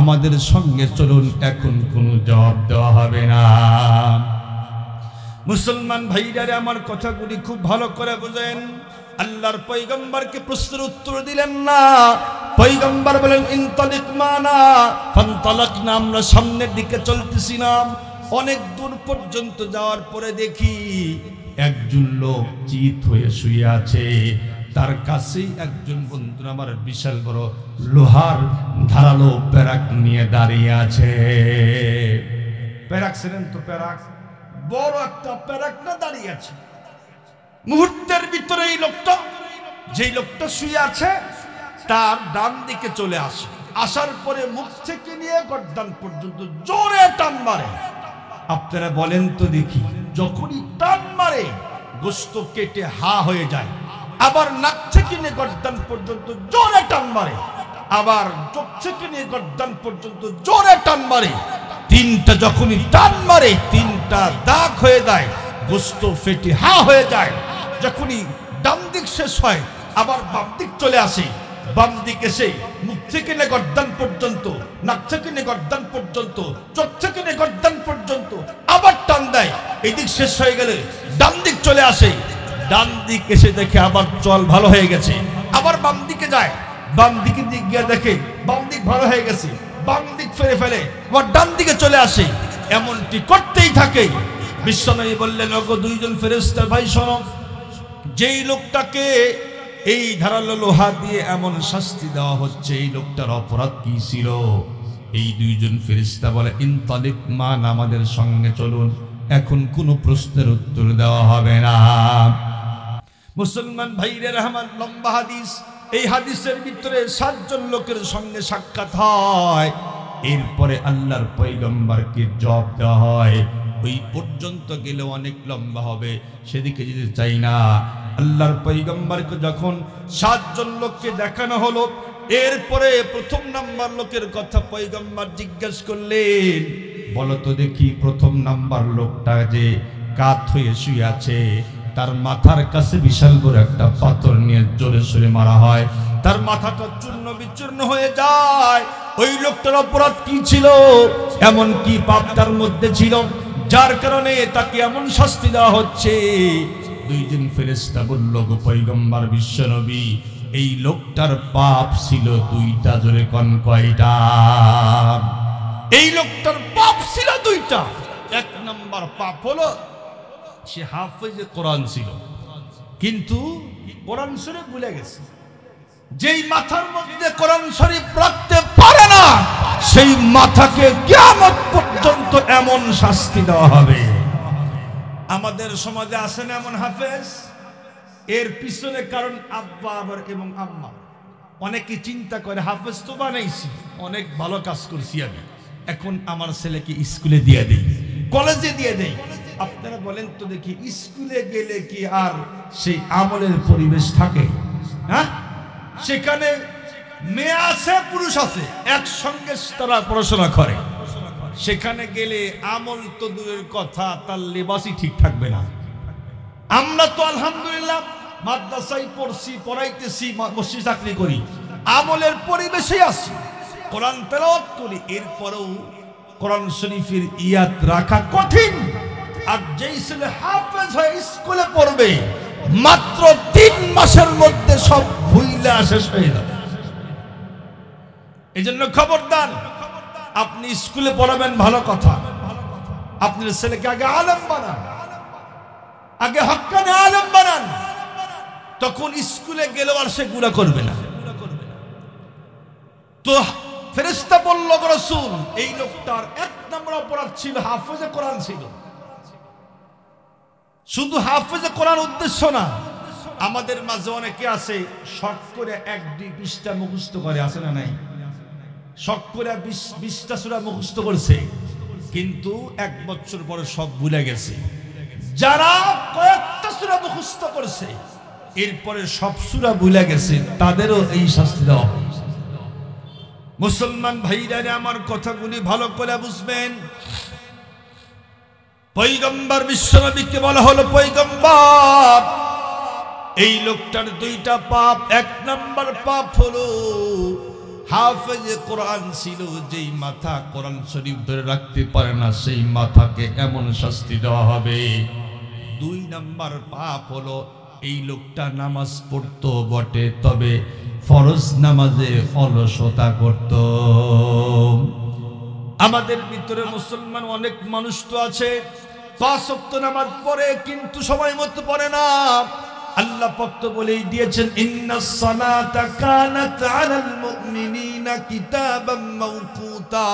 আমাদের সঙ্গে চলুন, এখন কোনো জবাব দেওয়া হবে না। মুসলমান ভাইরা আমার কথাগুলি খুব ভালো করে বুঝেন। আল্লাহর পয়গম্বরকে প্রশ্নের উত্তর দিলেন না। পয়গম্বর বলেন, ইনতালিক মানা ফানতালাকনা, আমরা সামনের দিকে চলতেছিলাম। অনেক দূর পর্যন্ত যাওয়ার পরে দেখি একজন লোক চিত হয়ে শুয়ে আছে। তার কাছেই একজন বন্ধু আমার বিশাল বড় লোহার ধারালো প্যারাক নিয়ে দাঁড়িয়ে আছে। প্যারাক ছিলেন তো, প্যারাক বড় একটা প্যারাক না দাঁড়িয়ে আছে। মুহূর্তের ভিতরে এই লোকটা, যেই লোকটা শুয়ে আছে তার ডান দিকে চলে আসে। আসার পরে মুখ থেকে নিয়ে গর্দান পর্যন্ত জোরে টান মারে। আপনারা বলেন তো দেখি, যখনই টান মারে গোশত কেটে হা হয়ে যায়। আবার নাক থেকে নিয়ে গর্দান পর্যন্ত জোরে টান মারে। আবার চোখ থেকে নিয়ে গর্দান পর্যন্ত জোরে টান মারে। তিনটা যখনই টান মারে, তিনটা দাগ হয়ে যায়, গোশত ফেটে হা হয়ে যায়। যখনই ডান দিক শেষ হয়, আবার বাম দিক চলে আসে। বাম দিকে এসে মুখ থেকে নিয়ে গর্দান পর্যন্ত, নাক থেকে নিয়ে গর্দান পর্যন্ত, চোখ থেকে নিয়ে গর্দান পর্যন্ত আবার টান দেয়। এই দিক শেষ হয়ে গেলে ডান দিক চলে আসে। ডান দিক এসে দেখে আবার চল ভালো হয়ে গেছে। আবার বাম দিকে যায়, বাম দিকে দিক গিয়ে দেখে বাম দিক ভালো হয়ে গেছে। বাম দিক ফেরে ফেলে আবার ডান দিকে চলে আসে। এমনটি করতেই থাকে। বিশ্বনবী বললেন, ওগো দুইজন ফেরেশতা ভাই শোনো, যেই লোকটাকে এই ধারালো লোহা দিয়ে এমন শাস্তি দেওয়া হচ্ছে, এই লোকটার অপরাধ কি ছিল? এই দুইজন ফেরেশতা বলে, ইনতালিক মান, আমাদের সঙ্গে চলুন, এখন কোনো প্রশ্নের উত্তর দেওয়া হবে না। মুসলমান ভাইরা রহমান, লম্বা হাদিস। এই হাদিসের ভিতরে 7 জন লোকের সঙ্গে সাক্ষাৎ হয়। এরপরে আল্লাহর পয়গম্বরকে জবাব দেওয়া হয়। ওই পর্যন্ত গেলে অনেক লম্বা হবে, সেদিকে যেতে চাই না। আল্লাহর পয়গম্বরকে যখন 7 জন লোককে দেখানো হলো, এরপরে প্রথম নাম্বার লোকের কথা পয়গম্বর জিজ্ঞেস করলেন, বলো তো দেখি, প্রথম নাম্বার লোকটা যে কাত হয়ে শুয়ে আছে, তার মাথার কাছে বিশাল বড় একটা পাথর নিয়ে জোরে সোরে মারা হয়। তার মাথাটা চূর্ণ বিচূর্ণ হয়ে যায়। ওই লোকটার অপরাধ কি ছিল? এমন কি পাপ তার মধ্যে ছিল যার কারণে তাকে এমন শাস্তি দেওয়া হচ্ছে? দুইজন ফেরেশতা বলল, গো পয়গম্বর বিশ্বনবী, এই লোকটার পাপ ছিল 2টা। জোরে কোন কয়টা? এই লোকটার পাপ ছিল 2টা। 1 নম্বর পাপ হলো সে হাফেজে কোরআন ছিল, কিন্তু কোরআন শরীফ ভুলে গেছে। যেই মাথার মধ্যে কোরআন শরীফ রাখতে পারে না, সেই মাথাকে কিয়ামত পর্যন্ত এমন শাস্তি দেওয়া হবে। আমাদের সমাজে আছেন এমন হাফেজ। এর পিছনে কারণ আব্বা আবার এবং আম্মা। অনেকে চিন্তা করে, হাফেজ তো বানাইছি, অনেক ভালো কাজ করছি আমি, এখন আমার ছেলেকে স্কুলে দিয়ে দেই, কলেজে দিয়ে দেই, আপনারা বলেন তো দেখি, স্কুলে গেলে কি আর সেই আমলের পরিবেশ থাকে? হ্যাঁ, সেখানে মেয়ে আছে পুরুষ আছে, একসঙ্গে তারা পড়াশোনা করে। সেখানে গেলে আমল তো দূরের কথা, তার লেবাসই ঠিক থাকবে না। আমরা তো আলহামদুলিল্লাহ মাদ্রাসায় পড়ছি, পড়াইতেছি, মসজিদ চাকরি করি, আমলের পরিবেশে আছি, কোরআন তেলাওয়াত করি, এরপরেও কোরআন শরীফের ইয়াদ রাখা কঠিন। আর যেই ছেলে হাফেজ হয়ে স্কুলে পড়বে, মাত্র 3 মাসের মধ্যে সব ভুইলা শেষ হয়ে যাবে। এই জন্য খবরদার, আপনি স্কুলে পড়াবেন ভালো কথা, আপনার ছেলেকে আগে আলেম বানান, আগে হক্কানি আলেম বানান, তখন স্কুলে গেলেও আর সে গুনাহ করবে না। তো ফেরেশতা বলল, রাসূল এই লোকটার 1 নম্বর অপরাধ ছিল হাফেজে কোরআন ছিল। শুধু হাফেজে কোরআন উদ্দেশ্য না, আমাদের মাঝে অনেকে আছে শর্ট করে 1-2 পৃষ্ঠা মুখস্থ করে, আছে না নাই? শর্ট করে 20টা সূরা মুখস্থ করছে, কিন্তু 1 বছর পরে সব ভুলে গেছে। যারা কয়েকটা সূরা মুখস্থ করছে, এরপরে সব সূরা ভুলে গেছে, তাদেরও এই শাস্তি দেওয়া হবে। মুসলমান ভাইরা আমার কথাগুলি ভালো করে বুঝবেন। পয়গম্বর বিশ্বনবীকে বলা হলো পয়গম্বর, এই লোকটার 2টা পাপ। 1 নম্বর পাপ হলো হাফেজে কোরআন ছিল, যেই মাথা কোরআন শরীফ ধরে রাখতে পারে না, সেই মাথাকে এমন শাস্তি দেওয়া হবে। 2 নম্বর পাপ হলো এই লোকটা নামাজ পড়তো বটে, তবে ফরজ নামাজে অলসতা করত। আমাদের ভিতরে মুসলমান অনেক মানুষ তো আছে 5 ওয়াক্ত নামাজ পড়ে, কিন্তু সময় মতো পড়ে না। আল্লাহ পাক তো বলেই দিয়েছেন, ইন্নাস সালাতা কানাত আলাল মুমিনিনা কিতাবাম মাওকুতা।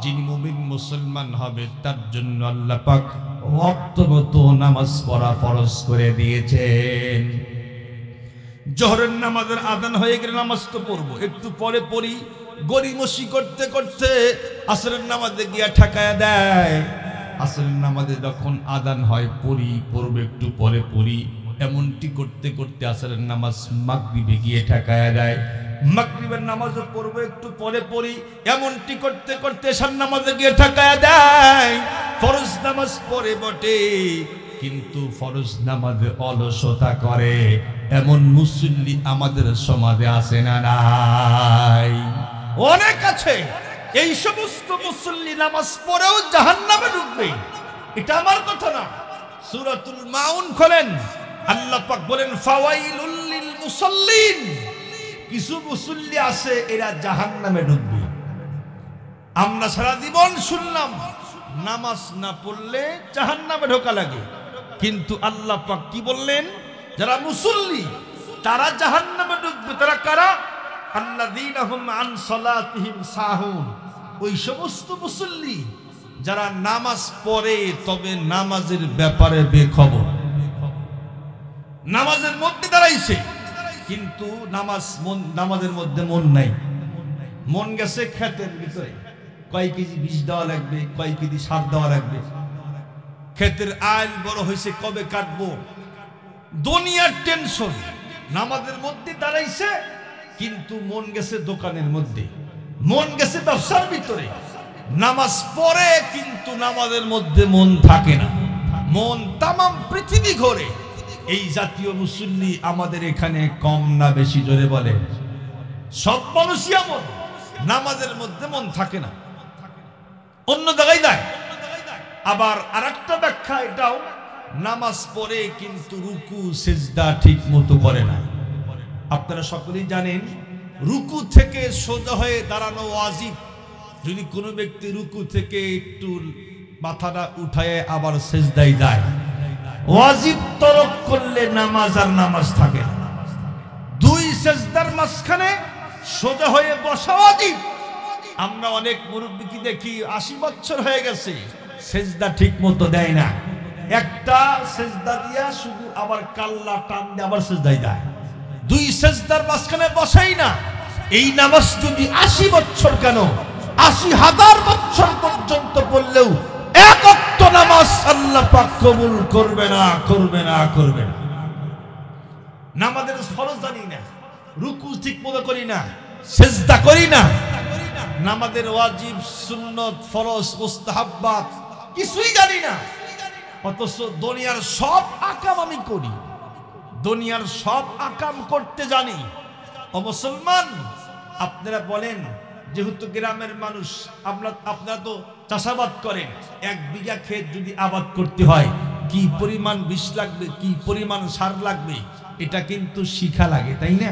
যিনি মুমিন মুসলমান হবে, তার জন্য আল্লাহ পাক ওয়াক্ত মতো নামাজ পড়া ফরজ করে দিয়েছেন। জোহরের নামাজের আযান হয়ে গেলে নামাজ তো পড়বো, একটু পরে পড়ি, গড়িমসি করতে করতে আসরের নামাজে গিয়া ঠেকায়া দেয়। আসরের নামাজে যখন আযান হয় পড়বো, একটু পরে পড়ি, এমনটি করতে করতে আসরের নামাজ মাগরিবে গিয়ে ঠেকায়া দেয়। মাগরিবের নামাজও পড়বো, একটু পরে পড়ি, এমনটি করতে করতে এশার নামাজে গিয়ে ঠেকায়া দেয়। ফরজ নামাজ পড়ে বটে, কিন্তু ফরজ নামাজে অলসতা করে, এমন মুসল্লি আমাদের সমাজে আছে না নাই? অনেক আছে। এই সমস্ত মুসল্লি নামাজ পড়েও জাহান্নামে ঢুকবে, এটা আমার কথা না। সূরাতুল মাউন খোলেন, আল্লাহ পাক বলেন, ফাওয়াইলুল লিল মুসাল্লিন। কিছু মুসল্লি আছে, এরা জাহান্নামে ঢুকবে। আমরা সারা জীবন শুনলাম নামাজ না পড়লে জাহান্নামে ঢোকা লাগে, কিন্তু আল্লাহ পাক কি বললেন? যারা মুসল্লি তারা জাহান্নামে ঢুকবে। তারা কারা? আল্লাযীনা হুম আন সালাতিহিম সাহুন। ওই সমস্ত মুসল্লি যারা নামাজ পড়ে, তবে নামাজের ব্যাপারে বেখবর। নামাজের মধ্যে দাঁড়াইছে, কিন্তু নামাজের মধ্যে মন নাই। মন গেছে ক্ষেতের ভিতরে, কয় কেজি বীজ দেওয়া লাগবে, কয় কেজি সার দেওয়া লাগবে, ক্ষেতের আইল বড় হয়েছে, কবে কাটবো, দুনিয়ার টেনশন। নামাজের মধ্যে দাঁড়াইছে, কিন্তু মন গেছে দোকানের মধ্যে, মন গেছে ব্যবসার ভিতরে। নামাজ পড়ে, কিন্তু নামাজের মধ্যে মন থাকে না, মন তামাম পৃথিবী ঘোরে। এই জাতীয় মুসল্লি আমাদের এখানে কম না বেশি? জোরে বলে। সব মানুষই এমন, নামাজের মধ্যে মন থাকে না, অন্য জায়গায় যায়। আবার আরেকটা ব্যাখ্যা এটাও, নামাজ পড়ে কিন্তু রুকু সিজদা ঠিক মতো করে না। আপনারা সকলেই জানেন, রুকু থেকে সোজা হয়ে দাঁড়ানো ওয়াজিব। যদি কোনো ব্যক্তি রুকু থেকে একটু মাথাটা উঠায় আবার সিজদায় যায়, ওয়াজিব তরক করলে নামাজ আর নামাজ থাকে না। 2 সিজদার মাঝখানে সোজা হয়ে বসা ওয়াজিব। আমরা অনেক মুরব্বিকে দেখি 80 বছর হয়ে গেছে, সিজদা ঠিক মতো দেয় না। একটা সিজদা দিয়া শুধু আবার কাল্লা টান দিয়ে আবার সিজদায় দেয়। 2 সিজদার মাঝখানে বসাই না। এই নামাজ যদি 80 বছর কেন 80,000 বছর পর্যন্ত পড়লেও 1 ওয়াক্ত একটা নামাজ আল্লাহ পাক কবুল করবে না, করবে না, করবে না। নামাজের ফরজ জানি না, রুকু ঠিক মতো করি না, সিজদা করি না, নামাজের ওয়াজিব সুন্নত ফরজ মুস্তাহাব্বাত কিছুই জানি না, অথচ দুনিয়ার সব আকাম আমি করি, দুনিয়ার সব আকাম করতে জানি। ও মুসলমান, আপনারা বলেন, যেহেতু গ্রামের মানুষ, আপনারা তো চাষাবাদ করেন, 1 বিঘা ক্ষেত যদি আবাদ করতে হয় কি পরিমাণ বিষ লাগবে, কি পরিমাণ সার লাগবে, এটা কিন্তু শিখা লাগে, তাই না?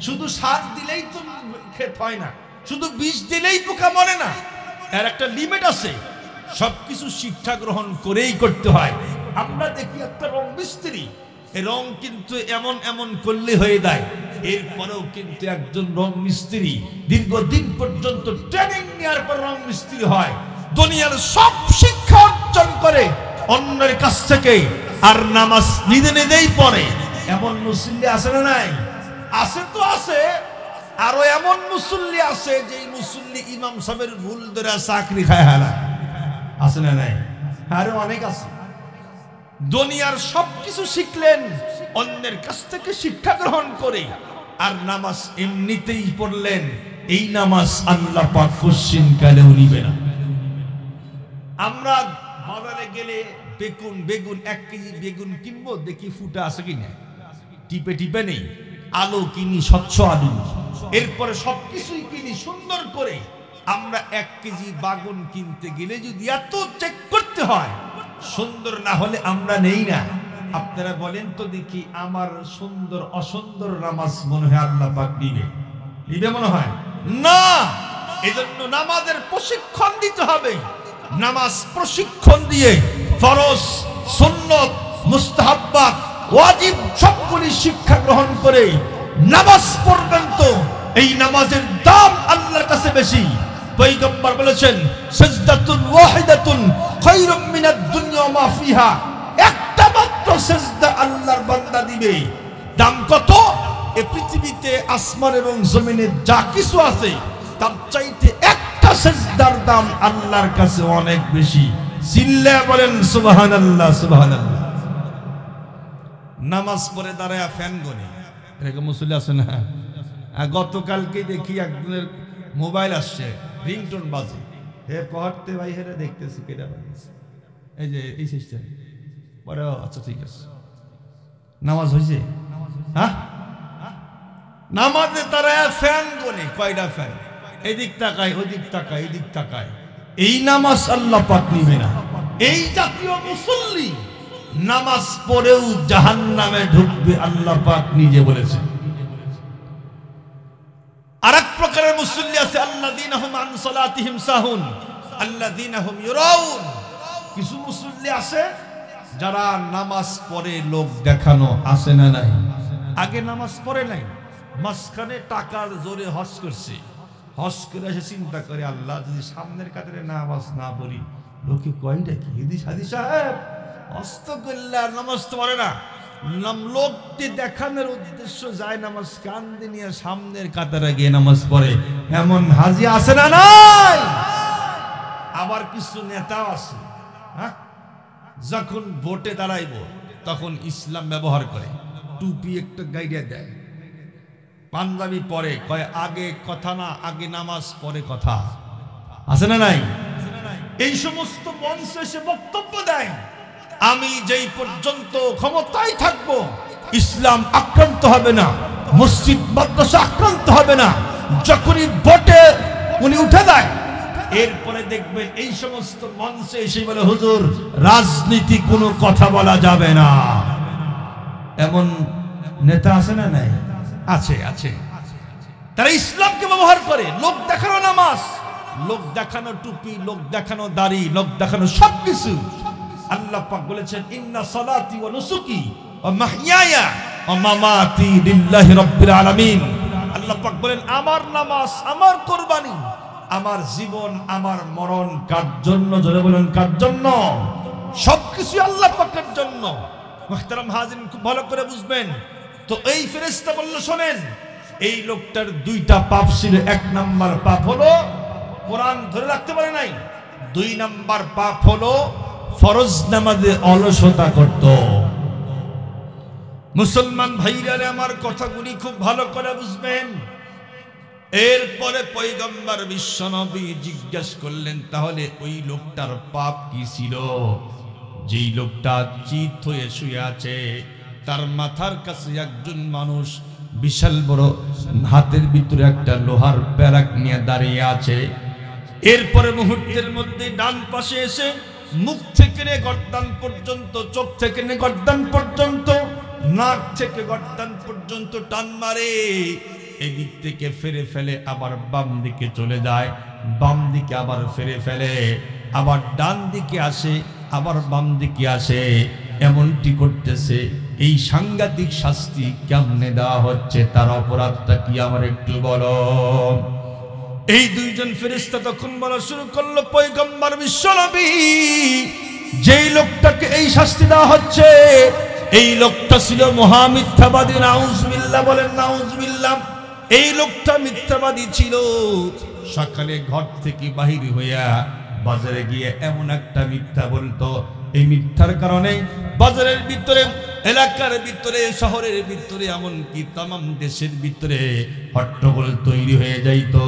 শুধু সার দিলেই তো ক্ষেত হয় না, শুধু বিষ দিলেই পোকা মরে না, এর একটা লিমিট আছে। সবকিছু শিক্ষা গ্রহণ করেই করতে হয়। আমরা দেখি একটা রং মিস্ত্রি, এই রং কিন্তু এমন এমন করলে হয়ে যায়, এরপরেও কিন্তু একজন রং মিস্ত্রি দীর্ঘদিন পর্যন্ত ট্রেনিং নেওয়ার পর রং মিস্ত্রি হয়। দুনিয়ার সব শিক্ষা অর্জন করে অন্যের কাছ থেকে, আর নামাজ নিজে নিজেই পড়ে। এমন মুসল্লি আছে না নাই? আছে তো আছে। আরো এমন মুসল্লি আছে যে মুসল্লি ইমাম সাহেবের ভুল ধরে চাকরি খায় হারা, আছে না নাই? আরো অনেক আছে। দুনিয়ার সবকিছু শিখলেন অন্যের কাছ থেকে শিক্ষা গ্রহণ করে, আর নামাজ এমনিতেই পড়লেন। এই নামাজ আল্লাহ পাক কোশ্চিন কালেও নিবে না। আমরা বাজারে গেলে বেগুন 1 কেজি বেগুন কিনবো, দেখি ফুটা আছে কিনা, টিপে টিপে নেই। আলু কিনি স্বচ্ছ আলু, এরপরে সবকিছুই কিনি সুন্দর করে। আমরা 1 কেজি বাগুন কিনতে গেলে যদি এত চেক করতে হয়, সুন্দর না হলে আমরা নেই না। আপনারা বলেন তো দেখি, আমার সুন্দর অসুন্দর নামাজ মনে হয় আল্লাহ পাক নিবে? নিবে মনে হয় না। এজন্য নামাজের প্রশিক্ষণ দিতে হবে। নামাজ প্রশিক্ষণ দিয়ে ফরজ সুন্নত মুস্তাহাব্বাত ওয়াজিব সবগুলি শিক্ষা গ্রহণ করে নামাজ পড়বেন, তো এই নামাজের দাম আল্লাহর কাছে বেশি। পয়গম্বর বলেছেন, সিজদাতুন ওয়াহিদাতুন খায়রুম মিনাদ দুনিয়া ওয়া মা ফিহা। একটা মাত্র সিজদা আল্লাহর বান্দা দিবে, দাম কত? এই পৃথিবীতে আসমান এবং জমিনে যা কিছু আছে তার চাইতে একটা সিজদার দাম আল্লাহর কাছে অনেক বেশি। চিল্লায়া বলেন সুবহানাল্লাহ, সুবহানাল্লাহ। নামাজ পড়ে দাঁড়ায় ফ্যান গনে, এরকম মুসল্লি আছে না? গতকালকে দেখি একজনের মোবাইল আসছে, রিংটোন বাজে, হে পড়তে ভাই হেরে দেখতেছি কেটা বাজছে, এই যে এই সিস্টেম পরে। আচ্ছা ঠিক আছে, নামাজ হয়েছে? হ্যাঁ, নামাজে তারা ফ্যান গনে, কয়টা ফ্যান, এদিক তাকায় ওদিক তাকায় এদিক তাকায়। এই নামাজ আল্লাহ পাক নিবে না। এই জাতীয় মুসল্লি নামাজ পড়েও জাহান্নামে ঢুকবে, আল্লাহ পাক নিজে বলেছেন। আরেক প্রকারের মুসল্লি আছে, আল্লাযীনা হুম আন সালাতিহিম সাহুন আল্লাযীনা হুম ইউরাউন। কিছু মুসল্লি আছে যারা নামাজ পড়ে লোক দেখানো, আছে না নাই? আগে নামাজ পড়ে নাই, মাঝখানে টাকার জোরে হজ করছে, হজ করে এসে চিন্তা করে, আল্লাহ যদি সামনের কাতারে নামাজ না পড়ি, লোকে কয়টা কি হাদি সাহেব হস্ত করলে আর নামাজ তো পড়ে না। লোকটি দেখানোর উদ্দেশ্য যায় নামাজ কান্দে নিয়ে সামনের কাতারে গিয়ে নামাজ পড়ে, এমন হাজি আছে না নাই? আবার কিছু নেতাও আছে, হ্যাঁ, যখন ভোটে দাঁড়াইব তখন ইসলাম ব্যবহার করে, টুপি একটা গাইডে দেয়, পাঞ্জাবি পরে, কয় আগে কথা না, আগে নামাজ পরে কথা, আছে না নাই? এই সমস্ত মঞ্চে এসে বক্তব্য দেয়, আমি যেই পর্যন্ত ক্ষমতায় থাকবো ইসলাম আক্রান্ত হবে না, মসজিদ মাদ্রাসা আক্রান্ত হবে না। যখনই ভোটে উনি উঠে দেয়, এরপরে দেখবেন এই সমস্ত মঞ্চে এসে বলে, হুজুর রাজনীতি কোনো কথা বলা যাবে না। এমন নেতা আছে না নাই? আছে, আছে। তারা ইসলামকে ব্যবহার করে লোক দেখানো নামাজ, লোক দেখানো টুপি, লোক দেখানো দাড়ি, লোক দেখানো সবকিছু। আল্লাহ পাক বলেছেন, ইন্না সালাতি ওয়া নুসুকি ওয়া মাহইয়ায়া ওয়া মামাতি লিল্লাহি রাব্বিল আলামিন। আল্লাহ পাক বলেন, আমার নামাজ, আমার কুরবানি, আমার জীবন, আমার মরণ কার জন্য? জোরে বলেন, কার জন্য? সবকিছু আল্লাহ পাকের জন্য। মুহতারাম হাজিরিন, খুব ভালো করে বুঝবেন। তো এই ফেরেশতা বলল, শোনেন, এই লোকটার 2টা পাপ ছিল। 1 নাম্বার পাপ হলো কোরআন ধরে রাখতে পারে নাই, 2 নাম্বার পাপ হলো ফরজ নামাজে অলসতা করত। মুসলমান ভাইরা আমার কথাগুলি খুব ভালো করে বুঝবেন। এরপরে পয়গম্বর বিশ্বনবী জিজ্ঞেস করলেন, তাহলে ওই লোকটার পাপ কি ছিল? যেই লোকটা চিত হয়ে শুয়ে আছে, তার মাথার কাছে একজন মানুষ বিশাল বড় হাতের ভিতরে একটা লোহার প্যারাক নিয়ে দাঁড়িয়ে আছে। এরপরে মুহূর্তের মধ্যে ডান পাশে এসে মুখ থেকে নে গর্দান পর্যন্ত, চোখ থেকে নে গর্দান পর্যন্ত, নাক থেকে গর্দান পর্যন্ত টান মারে। এদিক থেকে ফেরে ফেলে আবার বাম দিকে চলে যায়, বাম দিকে আবার ফেরে ফেলে, আবার ডান দিকে আসে, আবার বাম দিকে আসে। এমনটি করতেছে। এই সাংঘাতিক শাস্তি কেমনে দেওয়া হচ্ছে? তার অপরাধটা কি আমার একটু বলো। এই দুইজন ফেরেশতা তখন বলা শুরু করলো, পয়গম্বর বিশ্বনবী, যেই লোকটাকে এই শাস্তি দেওয়া হচ্ছে, এই লোকটা ছিল মহা মিথ্যাবাদী। নাউজুবিল্লাহ বলেন, নাউজুবিল্লাহ। এই লোকটা মিথ্যাবাদী ছিল। সকালে ঘর থেকে বাহির হইয়া বাজারে গিয়ে এমন একটা মিথ্যা বলতো, এই মিথ্যার কারণে বাজারের ভিতরে, এলাকার ভিতরে, শহরের ভিতরে, এমনকি তামাম দেশের ভিতরে হট্টগোল তৈরি হয়ে যাইতো।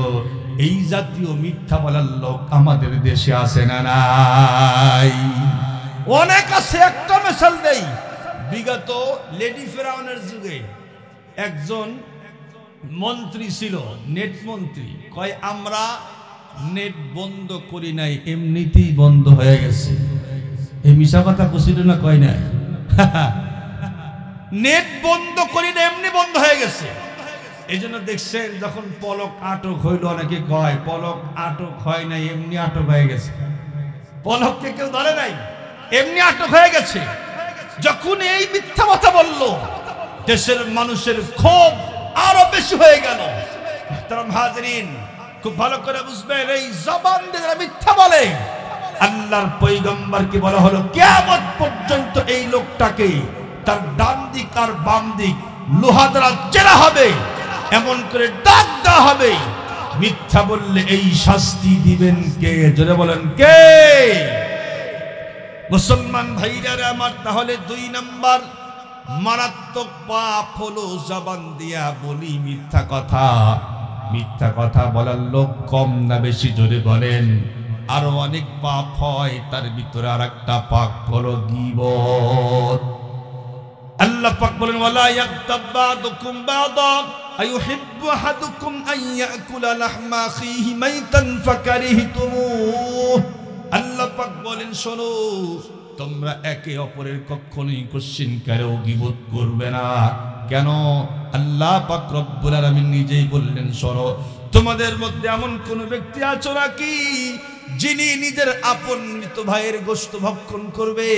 এই জাতীয় মিথ্যা বলার লোক আমাদের দেশে আছে না নাই? অনেক আছে। একটা মিশাল দেই। বিগত লেডি ফেরাউনের যুগে একজন মন্ত্রী ছিল, নেট মন্ত্রী। কয়, আমরা নেট বন্ধ করি নাই, এমনিতেই বন্ধ হয়ে গেছে। এই মিশা কথা কুছিল না? কয় না, নেট বন্ধ করি না, এমনি বন্ধ হয়ে গেছে। এই জন্য দেখছেন যখন পলক আটক হইল, অনেকে কয় পলক আটক হয় নাই, এমনি আটক হয়ে গেছে। পলককে কেউ ধরে নাই, এমনি আটক হয়ে গেছে। যখন এই মিথ্যা কথা বলল, দেশের মানুষের ক্ষোভ আরো বেশি হয়ে গেল। মুহতারাম হাজিরিন, খুব ভালো করে বুঝবেন, এই জবান দিয়ে যারা মিথ্যা বলে, আল্লাহর পয়গম্বরকে বলা হলো কিয়ামত পর্যন্ত এই লোকটাকে তার ডান দিক আর বাম দিক লোহা দ্বারা চেরা হবে, এমন করে দাগ দেওয়া হবে। মিথ্যা বললে এই শাস্তি দিবেন কে? জোরে বলেন, কে? মুসলমান ভাইরা আমার, তাহলে 2 নাম্বার মারাত্মক পাপ হলো জবান দিয়া বলি মিথ্যা কথা। মিথ্যা কথা বলার লোক কম না বেশি? জোরে বলেন। আরো অনেক পাপ হয়, তার ভিতরে আরেকটা পাপ হলো গীবত। আল্লাহ পাক বলেন, ওয়ালা ইয়াগতাব বা'দুকুম বা'দা আইয়ুহিব্বু আহাদুকুম আন ইয়াকুলা লাহমা আখিহি মাইতান ফাকারিহতুমুহ। আল্লাহ পাক বলেন, শোনো, তোমরা একে অপরের কখনোই কোশ্চিনকারেও গীবত করবে না। কেন? আল্লাহ পাক রব্বুল আলামিন নিজেই বললেন, শোনো, তোমাদের মধ্যে এমন কোন ব্যক্তি আছো নাকি যিনি নিজের আপন মৃত ভাইয়ের গোশত ভক্ষণ করবে?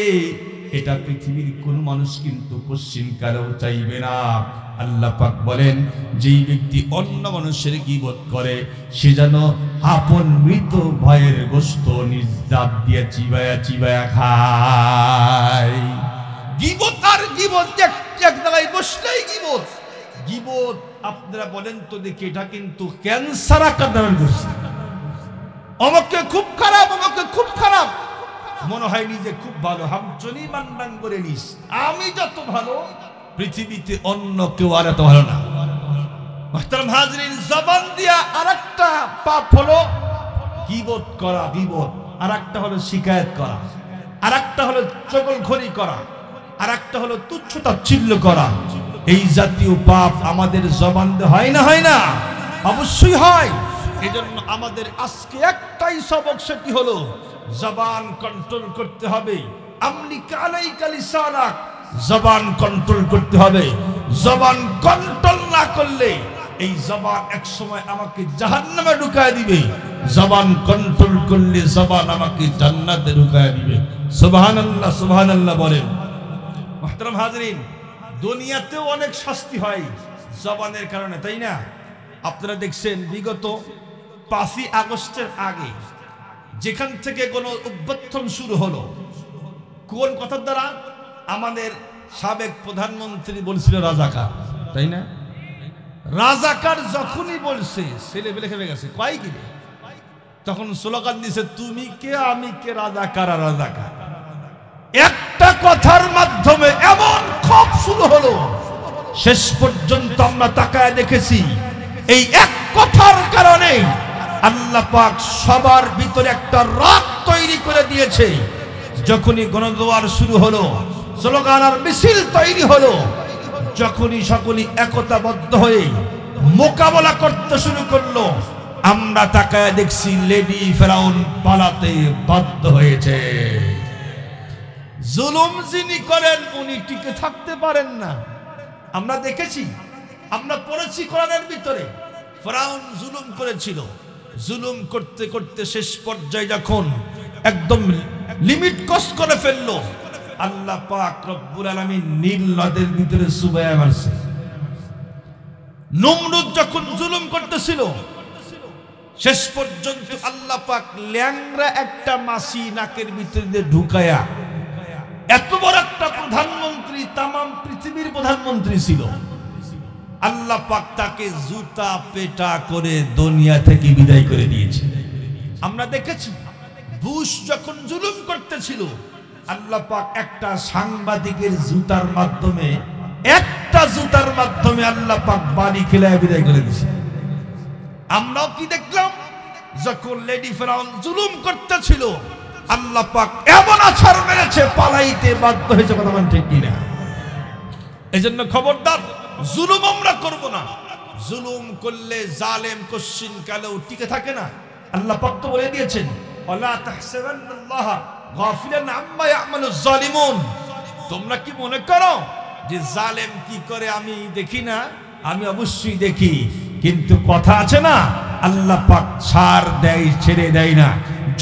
এটা পৃথিবীর কোন মানুষ কিন্তু কোশ্চিনকারেও চাইবে না। আল্লাহ পাক বলেন, যেই ব্যক্তি অন্য মানুষের গীবত করে, সে যেন আপন মৃত ভাইয়ের গোশত নিজ দাঁত দিয়ে চিবায়া চিবায়া খায়। গীবত আর গীবত এক জায়গায় বসলেই গীবত। গীবত আপনারা বলেন তো দেখি, এটা কিন্তু ক্যান্সার আকার ধারণ করছে। আমাকে খুব খারাপ, আমাকে খুব খারাপ মনে হয়, নিজে খুব ভালো, হামচনি মান্দান করে নিস, আমি যত ভালো পৃথিবীতে অন্য কেউ আর এত ভালো না। মুহতারাম হাজিরিন, জবান দিয়া আরেকটা পাপ হলো গীবত করা, গীবত। আরেকটা হলো শিকায়েত করা, আরেকটা হলো চগলখড়ি করা, আরেকটা হলো তুচ্ছ তাচ্ছিল্য করা। এই জাতীয় পাপ আমাদের জবান দিয়ে হয় না? হয় না? অবশ্যই হয়। এজন্য আমাদের আজকে একটাই সবক, সেটি হলো জবান কন্ট্রোল করতে হবে। আমলিকা আলাইকা লিসানাক, জবান কন্ট্রোল করতে হবে। জবান কন্ট্রোল না করলে এই জবান এক সময় আমাকে জাহান্নামে ঢুকায় দিবে, জবান কন্ট্রোল করলে জবান আমাকে জান্নাতে ঢুকায় দিবে। সুবহানাল্লাহ, সুবহানাল্লাহ বলেন। মুহতারাম হাজিরিন, দুনিয়াতেও অনেক শাস্তি হয় জবানের কারণে, তাই না? আপনারা দেখছেন বিগত 5ই আগস্টের আগে যেখান থেকে কোনো অভ্যুত্থান শুরু হলো, কোন কথার দ্বারা? আমাদের সাবেক প্রধানমন্ত্রী বলছিল রাজাকার, তাই না? রাজাকার যখনই বলছে ছেলে বেলে খেপে গেছে, কয় কি? তখন স্লোগান দিছে, তুমি কে আমি কে, রাজাকার আর রাজাকার। একটা কথার মাধ্যমে এমন ক্ষোভ শুরু হলো, শেষ পর্যন্ত আমরা তাকায় দেখেছি এই এক কথার কারণে আল্লাহ পাক সবার ভিতরে একটা রাগ তৈরি করে দিয়েছে। যখনই গণজোয়ার শুরু হলো, স্লোগান আর মিছিল তৈরি হলো, যখনই সকলেই একতাবদ্ধ হয়ে মোকাবেলা করতে শুরু করলো, আমরা তাকায় দেখছি লেডি ফেরাউন পালাতে বাধ্য হয়েছে। জুলুম যিনি করেন উনি টিকে থাকতে পারেন না। আমরা দেখেছি, আমরা পড়েছি কোরআনের ভিতরে, ফেরাউন জুলুম করেছিল। জুলুম করতে করতে শেষ পর্যায়ে যখন একদম লিমিট ক্রস করে ফেললো, আল্লাহ পাক রব্বুল আলামিন নীল নদের ভিতরে সুবায়া মারছে। নমরুদ যখন জুলুম করতেছিল, শেষ পর্যন্ত আল্লাহ পাক ল্যাংড়া একটা মাছি নাকের ভিতরে দিয়ে ঢুকায়া, এত বড় একটা প্রধানমন্ত্রী, তামাম পৃথিবীর প্রধানমন্ত্রী ছিল, আল্লাহ পাক তাকে জুতা পেটা করে দুনিয়া থেকে বিদায় করে দিয়েছে। আমরা দেখেছি বুশ যখন জুলুম করতেছিল, আল্লাহ পাক একটা সাংবাদিকের জুতার মাধ্যমে, একটা জুতার মাধ্যমে আল্লাহ পাক বাড়ি খেলায় বিদায় করে দিয়েছে। আমরাও কি দেখলাম, যখন লেডি ফেরাউন জুলুম করতেছিল, আল্লাহ পাক এমন আছাড় মেরেছে, পালাইতে বাধ্য হয়েছে। কথা বলেন ঠিক কিনা? এজন্য খবরদার, জুলুম আমরা করব না। জুলুম করলে জালেম কোশ্চিন কালেও টিকে থাকে না। আল্লাহ পাক তো বলে দিয়েছেন, ওয়ালা তাহসাবান্নাল্লাহ গাফিলান আম্মা ইয়ামালুজ জালিমুন। তোমরা কি মনে করো যে জালেম কি করে আমি দেখি না? আমি অবশ্যই দেখি, কিন্তু কথা আছে না, আল্লাহ পাক ছাড় দেয়, ছেড়ে দেয় না।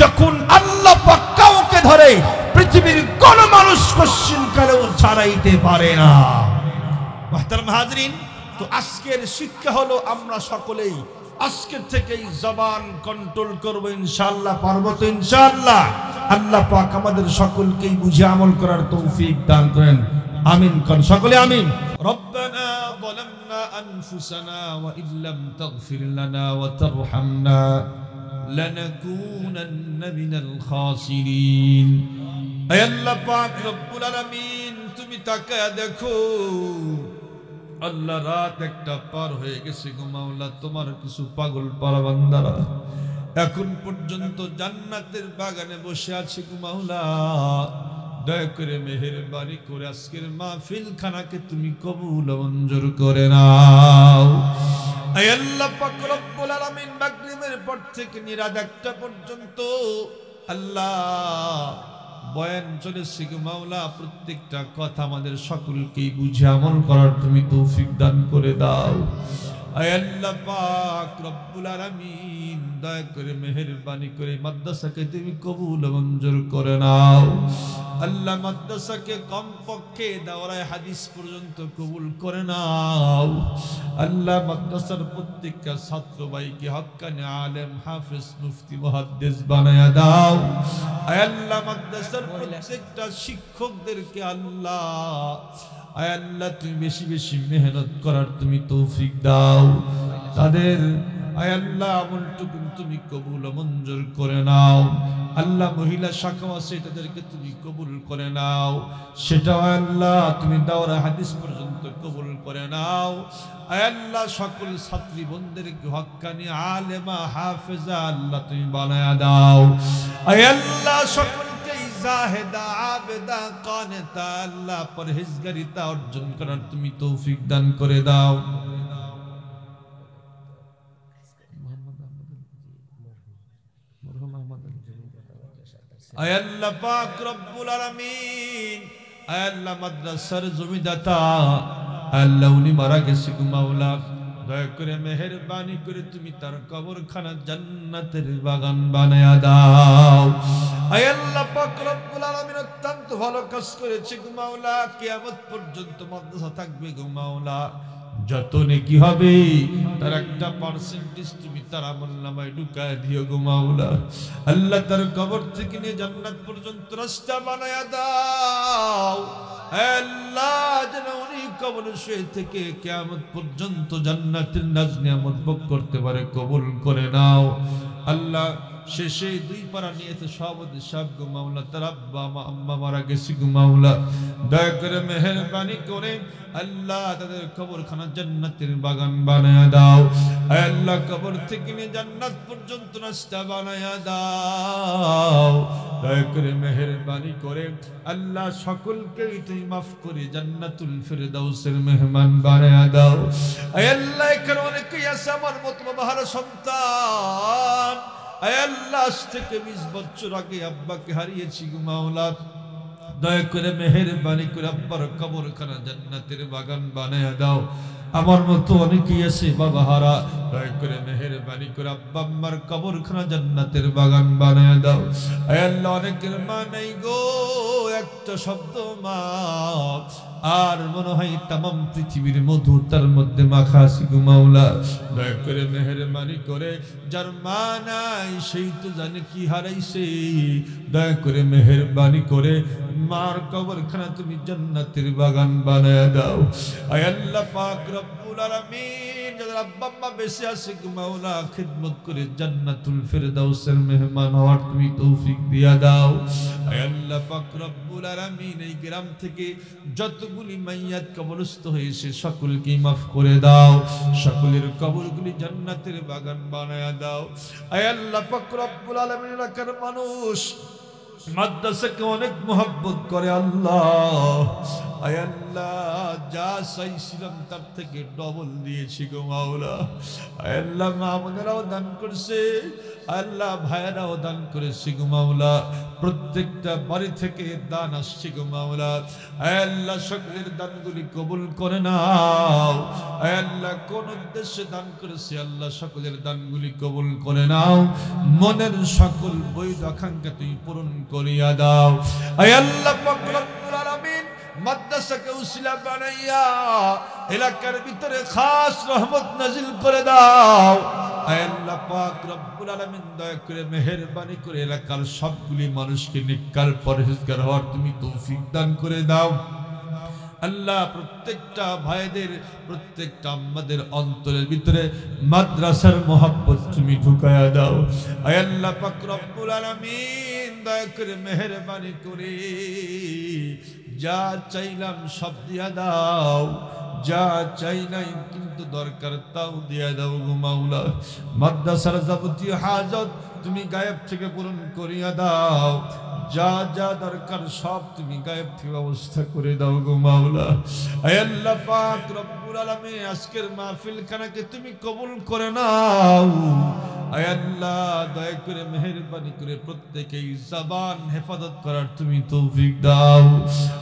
যখন আল্লাহ পাক কাউকে ধরে, পৃথিবীর কোন মানুষ কোশ্চিন কালেও ছাড়াইতে পারে না। মুহতারাম হাজরিন, তো আজকের শিক্ষা হলো আমরা সকলেই আজকের থেকেই জবান কন্ট্রোল করব ইনশাআল্লাহ। পারবো তো ইনশাআল্লাহ? আল্লাহ পাক আমাদের সকলকেই বুঝে আমল করার তৌফিক দান করেন। আমিন কোন সকলে আমিন। রব্বানা যালামনা আনফুসানা ওয়া ইল্লাম তাগফির লানা ওয়া তারহামনা লানাকুনান্না মিনাল খাসিরিন। হে আল্লাহ পাক রব্বুল আলামিন, তুমি তাকায়া দেখো, আল্লাহ রাত একটা পার হয়ে গেছে গো মাওলা। তোমার কিছু পাগল পারা বান্দারা এখন পর্যন্ত জান্নাতের বাগানে বসে আছে গো মাওলা। দয়া করে মেহেরবানি করে আজকের মাহফিল খানাকে তুমি কবুল মঞ্জুর করে নাও। হে আল্লাহ পাক রব্বুল আলামিন, মাগরিবের পর থেকে নিরাত একটা পর্যন্ত আল্লাহ বয়ান চলেছে গো মাওলা। প্রত্যেকটা কথা আমাদের সকলকেই বুঝে আমল করার তুমি তৌফিক দান করে দাও। হে আল্লাহ পাক রব্বুল আলামিন, দয়া করে মেহেরবানি করে মাদ্রাসাকে তুমি কবুল মঞ্জুর করে নাও। আল্লাহ মাদ্রাসাকে কমপক্ষে দাওরায়ে হাদিস পর্যন্ত কবুল করে নাও। আল্লাহ মাদ্রাসার প্রত্যেকটা ছাত্র ভাইকে হক্কানি আলেম, হাফেজ, মুফতি, মুহাদ্দিস বানায়া দাও। হে আল্লাহ মাদ্রাসার প্রত্যেকটা শিক্ষকদেরকে আল্লাহ তুমি বেশি বেশি মেহনত করার তুমি তৌফিক দাও। তাদের আল্লাহ আমলটুকু তুমি কবুল মঞ্জুর করে নাও। আল্লাহ মহিলা শাখা আছে, তাদেরকে তুমি কবুল করে নাও। সেটা আল্লাহ তুমি দাওরা হাদিস পর্যন্ত কবুল করে নাও। আল্লাহ সকল ছাত্রী বোনদেরকে হক্কানি আলেমা, হাফেজা আল্লাহ তুমি বানায়া দাও। আল্লাহ সকলকে জাহেদা, আবেদা, কানেতা আল্লাহ পরহেজগারিতা অর্জন করার তুমি তৌফিক দান করে দাও। আল্লাহ পাক রব্বুল আলামিন, আল্লাহ মাদ্রাসার জমিদাতা আল্লাহ উনি মারা গেছে গো মাওলা। দয়া করে মেহেরবানি করে তুমি তার কবরখানা জান্নাতের বাগান বানায়া দাও। আল্লাহ পাক রব্বুল আলামিন অত্যন্ত ভালো কাজ করেছে গো মাওলা। কিয়ামত পর্যন্ত মাদ্রাসা থাকবে গো মাওলা। যত নেকি হবে তার একটা পার্সেন্টেজ তুমি তার আমলনামায় ঢুকায় দিও গো মাওলা। আল্লাহ তার কবর থেকে নিয়ে জান্নাত পর্যন্ত রাস্তা বানায়া দাও। আল্লাহ যেন উনি কবর শুয়ে থেকে কিয়ামত পর্যন্ত জান্নাতের নাজ নিয়ামত ভোগ করতে পারে, কবুল করে নাও। আল্লাহ শেষে 2 পারা নিয়েছে সভাপতি সাহেব গো মাওলা, তার আব্বা আম্মা মারা গেছে গো মাওলা, দয়া করে মেহেরবানি করে আল্লাহ তাদের কবরখানা জান্নাতের বাগান বানায়া দাও। আয় আল্লাহ কবর থেকে নিয়ে জান্নাত পর্যন্ত রাস্তা বানায়া দাও। দয়া করে মেহেরবানি করে আল্লাহ সকলকে তুমি মাফ করে জান্নাতুল ফিরদাউসের মেহমান বানায়া দাও। আয় আল্লাহ এখানে অনেকেই আছে আমার মতো ভালো সন্তান, আয় আল্লাহ আজ থেকে 20 বছর আগে আব্বাকে হারিয়েছি গো মাওলা, দয়া করে মেহেরবানি করে আব্বার কবরখানা জান্নাতের বাগান বানায়া দাও। আমার মতো অনেকেই আছে বাবা হারা, দয়া করে মেহেরবানি করে আব্বা আম্মার কবরখানা জান্নাতের বাগান বানায়া দাও। আয় আল্লাহ অনেকের মা নাই গো, একটা শব্দ মা, আর মনে হয় তামাম পৃথিবীর মধু তার মধ্যে মাখা আছে গো মাওলা, দয়া করে মেহেরবানি করে যার মা নাই সেই তো জানে কি হারাইছে, দয়া করে মেহেরবানি করে মার কবরখানা তুমি জান্নাতের বাগান বানায়া দাও। আয় আল্লাহ পাক রব্বুল আলামিন যাদের আব্বা আম্মা বেঁচে আছে গো মাওলা, খিদমত করে জান্নাতুল ফিরদাউসের মেহমান হওয়ার তুমি তৌফিক দিয়া দাও। আয় আল্লাহ পাক রব্বুল আলামিন এই গ্রাম থেকে যতগুলি মাইয়াত কবরস্থ হয়েছে সকলকে মাফ করে দাও, সকলের কবরগুলি জান্নাতের বাগান বানায়া দাও। আয় আল্লাহ পাক রব্বুল আলামিন এলাকার মানুষ মাদ্রাসাকে অনেক মোহাব্বত করে আল্লাহ, আয় আল্লাহ যা চাইছিলাম তার থেকে ডবল দিয়েছি গো মাওলা। আয় আল্লাহ মা বোনেরাও দান করছে, আল্লাহ ভাইয়েরাও দান করেছে গো মাওলা, প্রত্যেকটা বাড়ি থেকে দান আসছে গো মাওলা। আয় আল্লাহ সকলের দানগুলি কবুল করে নাও। আয় আল্লাহ কোন উদ্দেশ্যে দান করেছে আল্লাহ সকলের দানগুলি কবুল করে নাও, মনের সকল বৈধ আকাঙ্ক্ষা তুমি পূরণ করিয়া দাও। আয় আল্লাহ পাক রব্বুল আলামিন মাদ্রাসাকে উসিলা বানাইয়া এলাকার ভিতরে খাস রহমত নাজিল করে দাও। আয় আল্লাহ পাক রব্বুল আলামিন দয়া করে মেহেরবানি করে এলাকার সবগুলি মানুষকে নেককার পরহেজগার হওয়ার তুমি তৌফিক দান করে দাও। আল্লাহ প্রত্যেকটা ভাইদের প্রত্যেকটা আমাদের অন্তরের ভিতরে মাদ্রাসার মোহাব্বত তুমি ঢুকায়া দাও। আয় আল্লাহ পাক রব্বুল আলামিন দয়া করে মেহেরবানি করে যা চাইলাম সব দিয়া দাও, যা চাই নাই কিন্তু দরকার তাও দিয়া দাও গো মাওলা। মাদ্রাসার যাবতীয় হাজত তুমি গায়েব থেকে পূরণ করিয়া দাও, যা যা দরকার সব তুমি গায়েব থেকে ব্যবস্থা করে দাও গো মাওলা। আয় আল্লাহ পাক রব্বুল আলামিন আজকের মাহফিল খানাকে তুমি কবুল করে নাও। আয় আল্লাহ দয়া করে মেহেরবানি করে প্রত্যেকেই জবান হেফাজত করার তুমি তৌফিক দাও।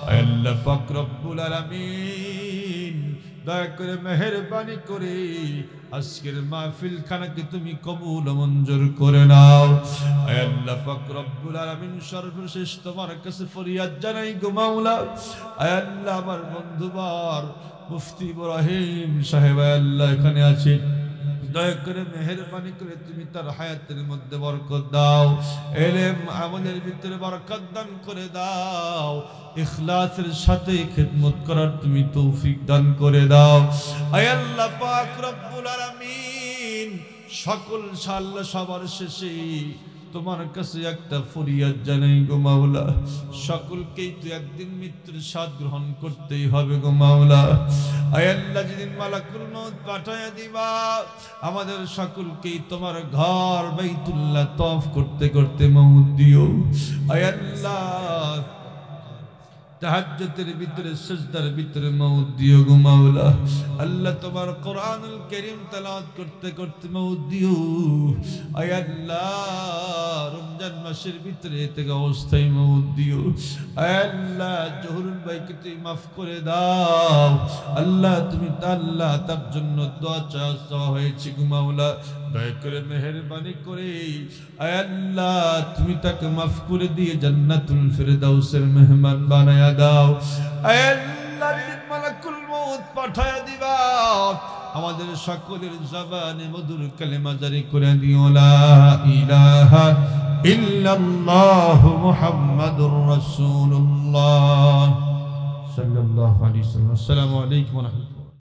আয় আল্লাহ পাক রব্বুল আলামিন দয়া করে মেহেরবানি করে আজকের মাহফিল খানাকে তুমি কবুল মঞ্জুর করে নাও। আয় আল্লাহ পাক রব্বুল আলামিন সর্বশেষ তোমার কাছে ফরিয়াদ জানাই গো মাওলা। আয় আল্লাহ আমার বন্ধুবার মুফতি ইব্রাহিম সাহেব আয় আল্লাহ এখানে আছে, দয়া করে মেহেরবানি করে তুমি তার হায়াতের মধ্যে বরকত দাও, ইলম আমলের ভিতরে বরকত দান করে দাও, ইখলাসের সাথে খিদমত করার তুমি তৌফিক দান করে দাও। আয় আল্লাহ পাক রব্বুল আলামিন সকল সাল্লাহ সবার শেষে তোমার কাছে একটা ফরিয়াদ জানাই গো মাওলা, সকলকেই তো একদিন মৃত্যুর স্বাদ গ্রহণ করতেই হবে গো মাওলা। আয় আল্লাহ যেদিন মালাকুল মউত পাঠায়া দিবা আমাদের সকলকেই তোমার ঘর বাইতুল্লাহ তওয়াফ করতে করতে মউত দিও। আয় আল্লাহ তাহাজ্জুদের ভিতরে সিজদার ভিতরে মউত দিও গো মাওলা। আল্লাহ তোমার কোরআনুল কারীম তেলাওয়াত করতে করতে মউত দিও। আয় আল্লাহ রমজান মাসের ভিতরে থেকে অবস্থায় মউত দিও। আয় আল্লাহ জহুরুল ভাইকে তুমি মাফ করে দাও। আল্লাহ তুমি আল্লাহ তার জন্য দোয়া চাওয়া হয়েছে গো মাওলা, দয়া করে মেহেরবানি করে আয় আল্লাহ তুমি তাকে মাফ করে দিয়ে জান্নাতুল ফিরদাউসের মেহমান বানায়া দাও। আয় আল্লাহ মালাকুল মউত পাঠায়া দিবা আমাদের সকলের জবানে মধুর কালেমা জারি করে দিও, লা ইলাহা ইল্লাল্লাহু মুহাম্মাদুর রাসূলুল্লাহ সাল্লাল্লাহু আলাইহি ওয়াসাল্লাম। আসসালামু আলাইকুম ওয়া রাহমাতুল্লাহ।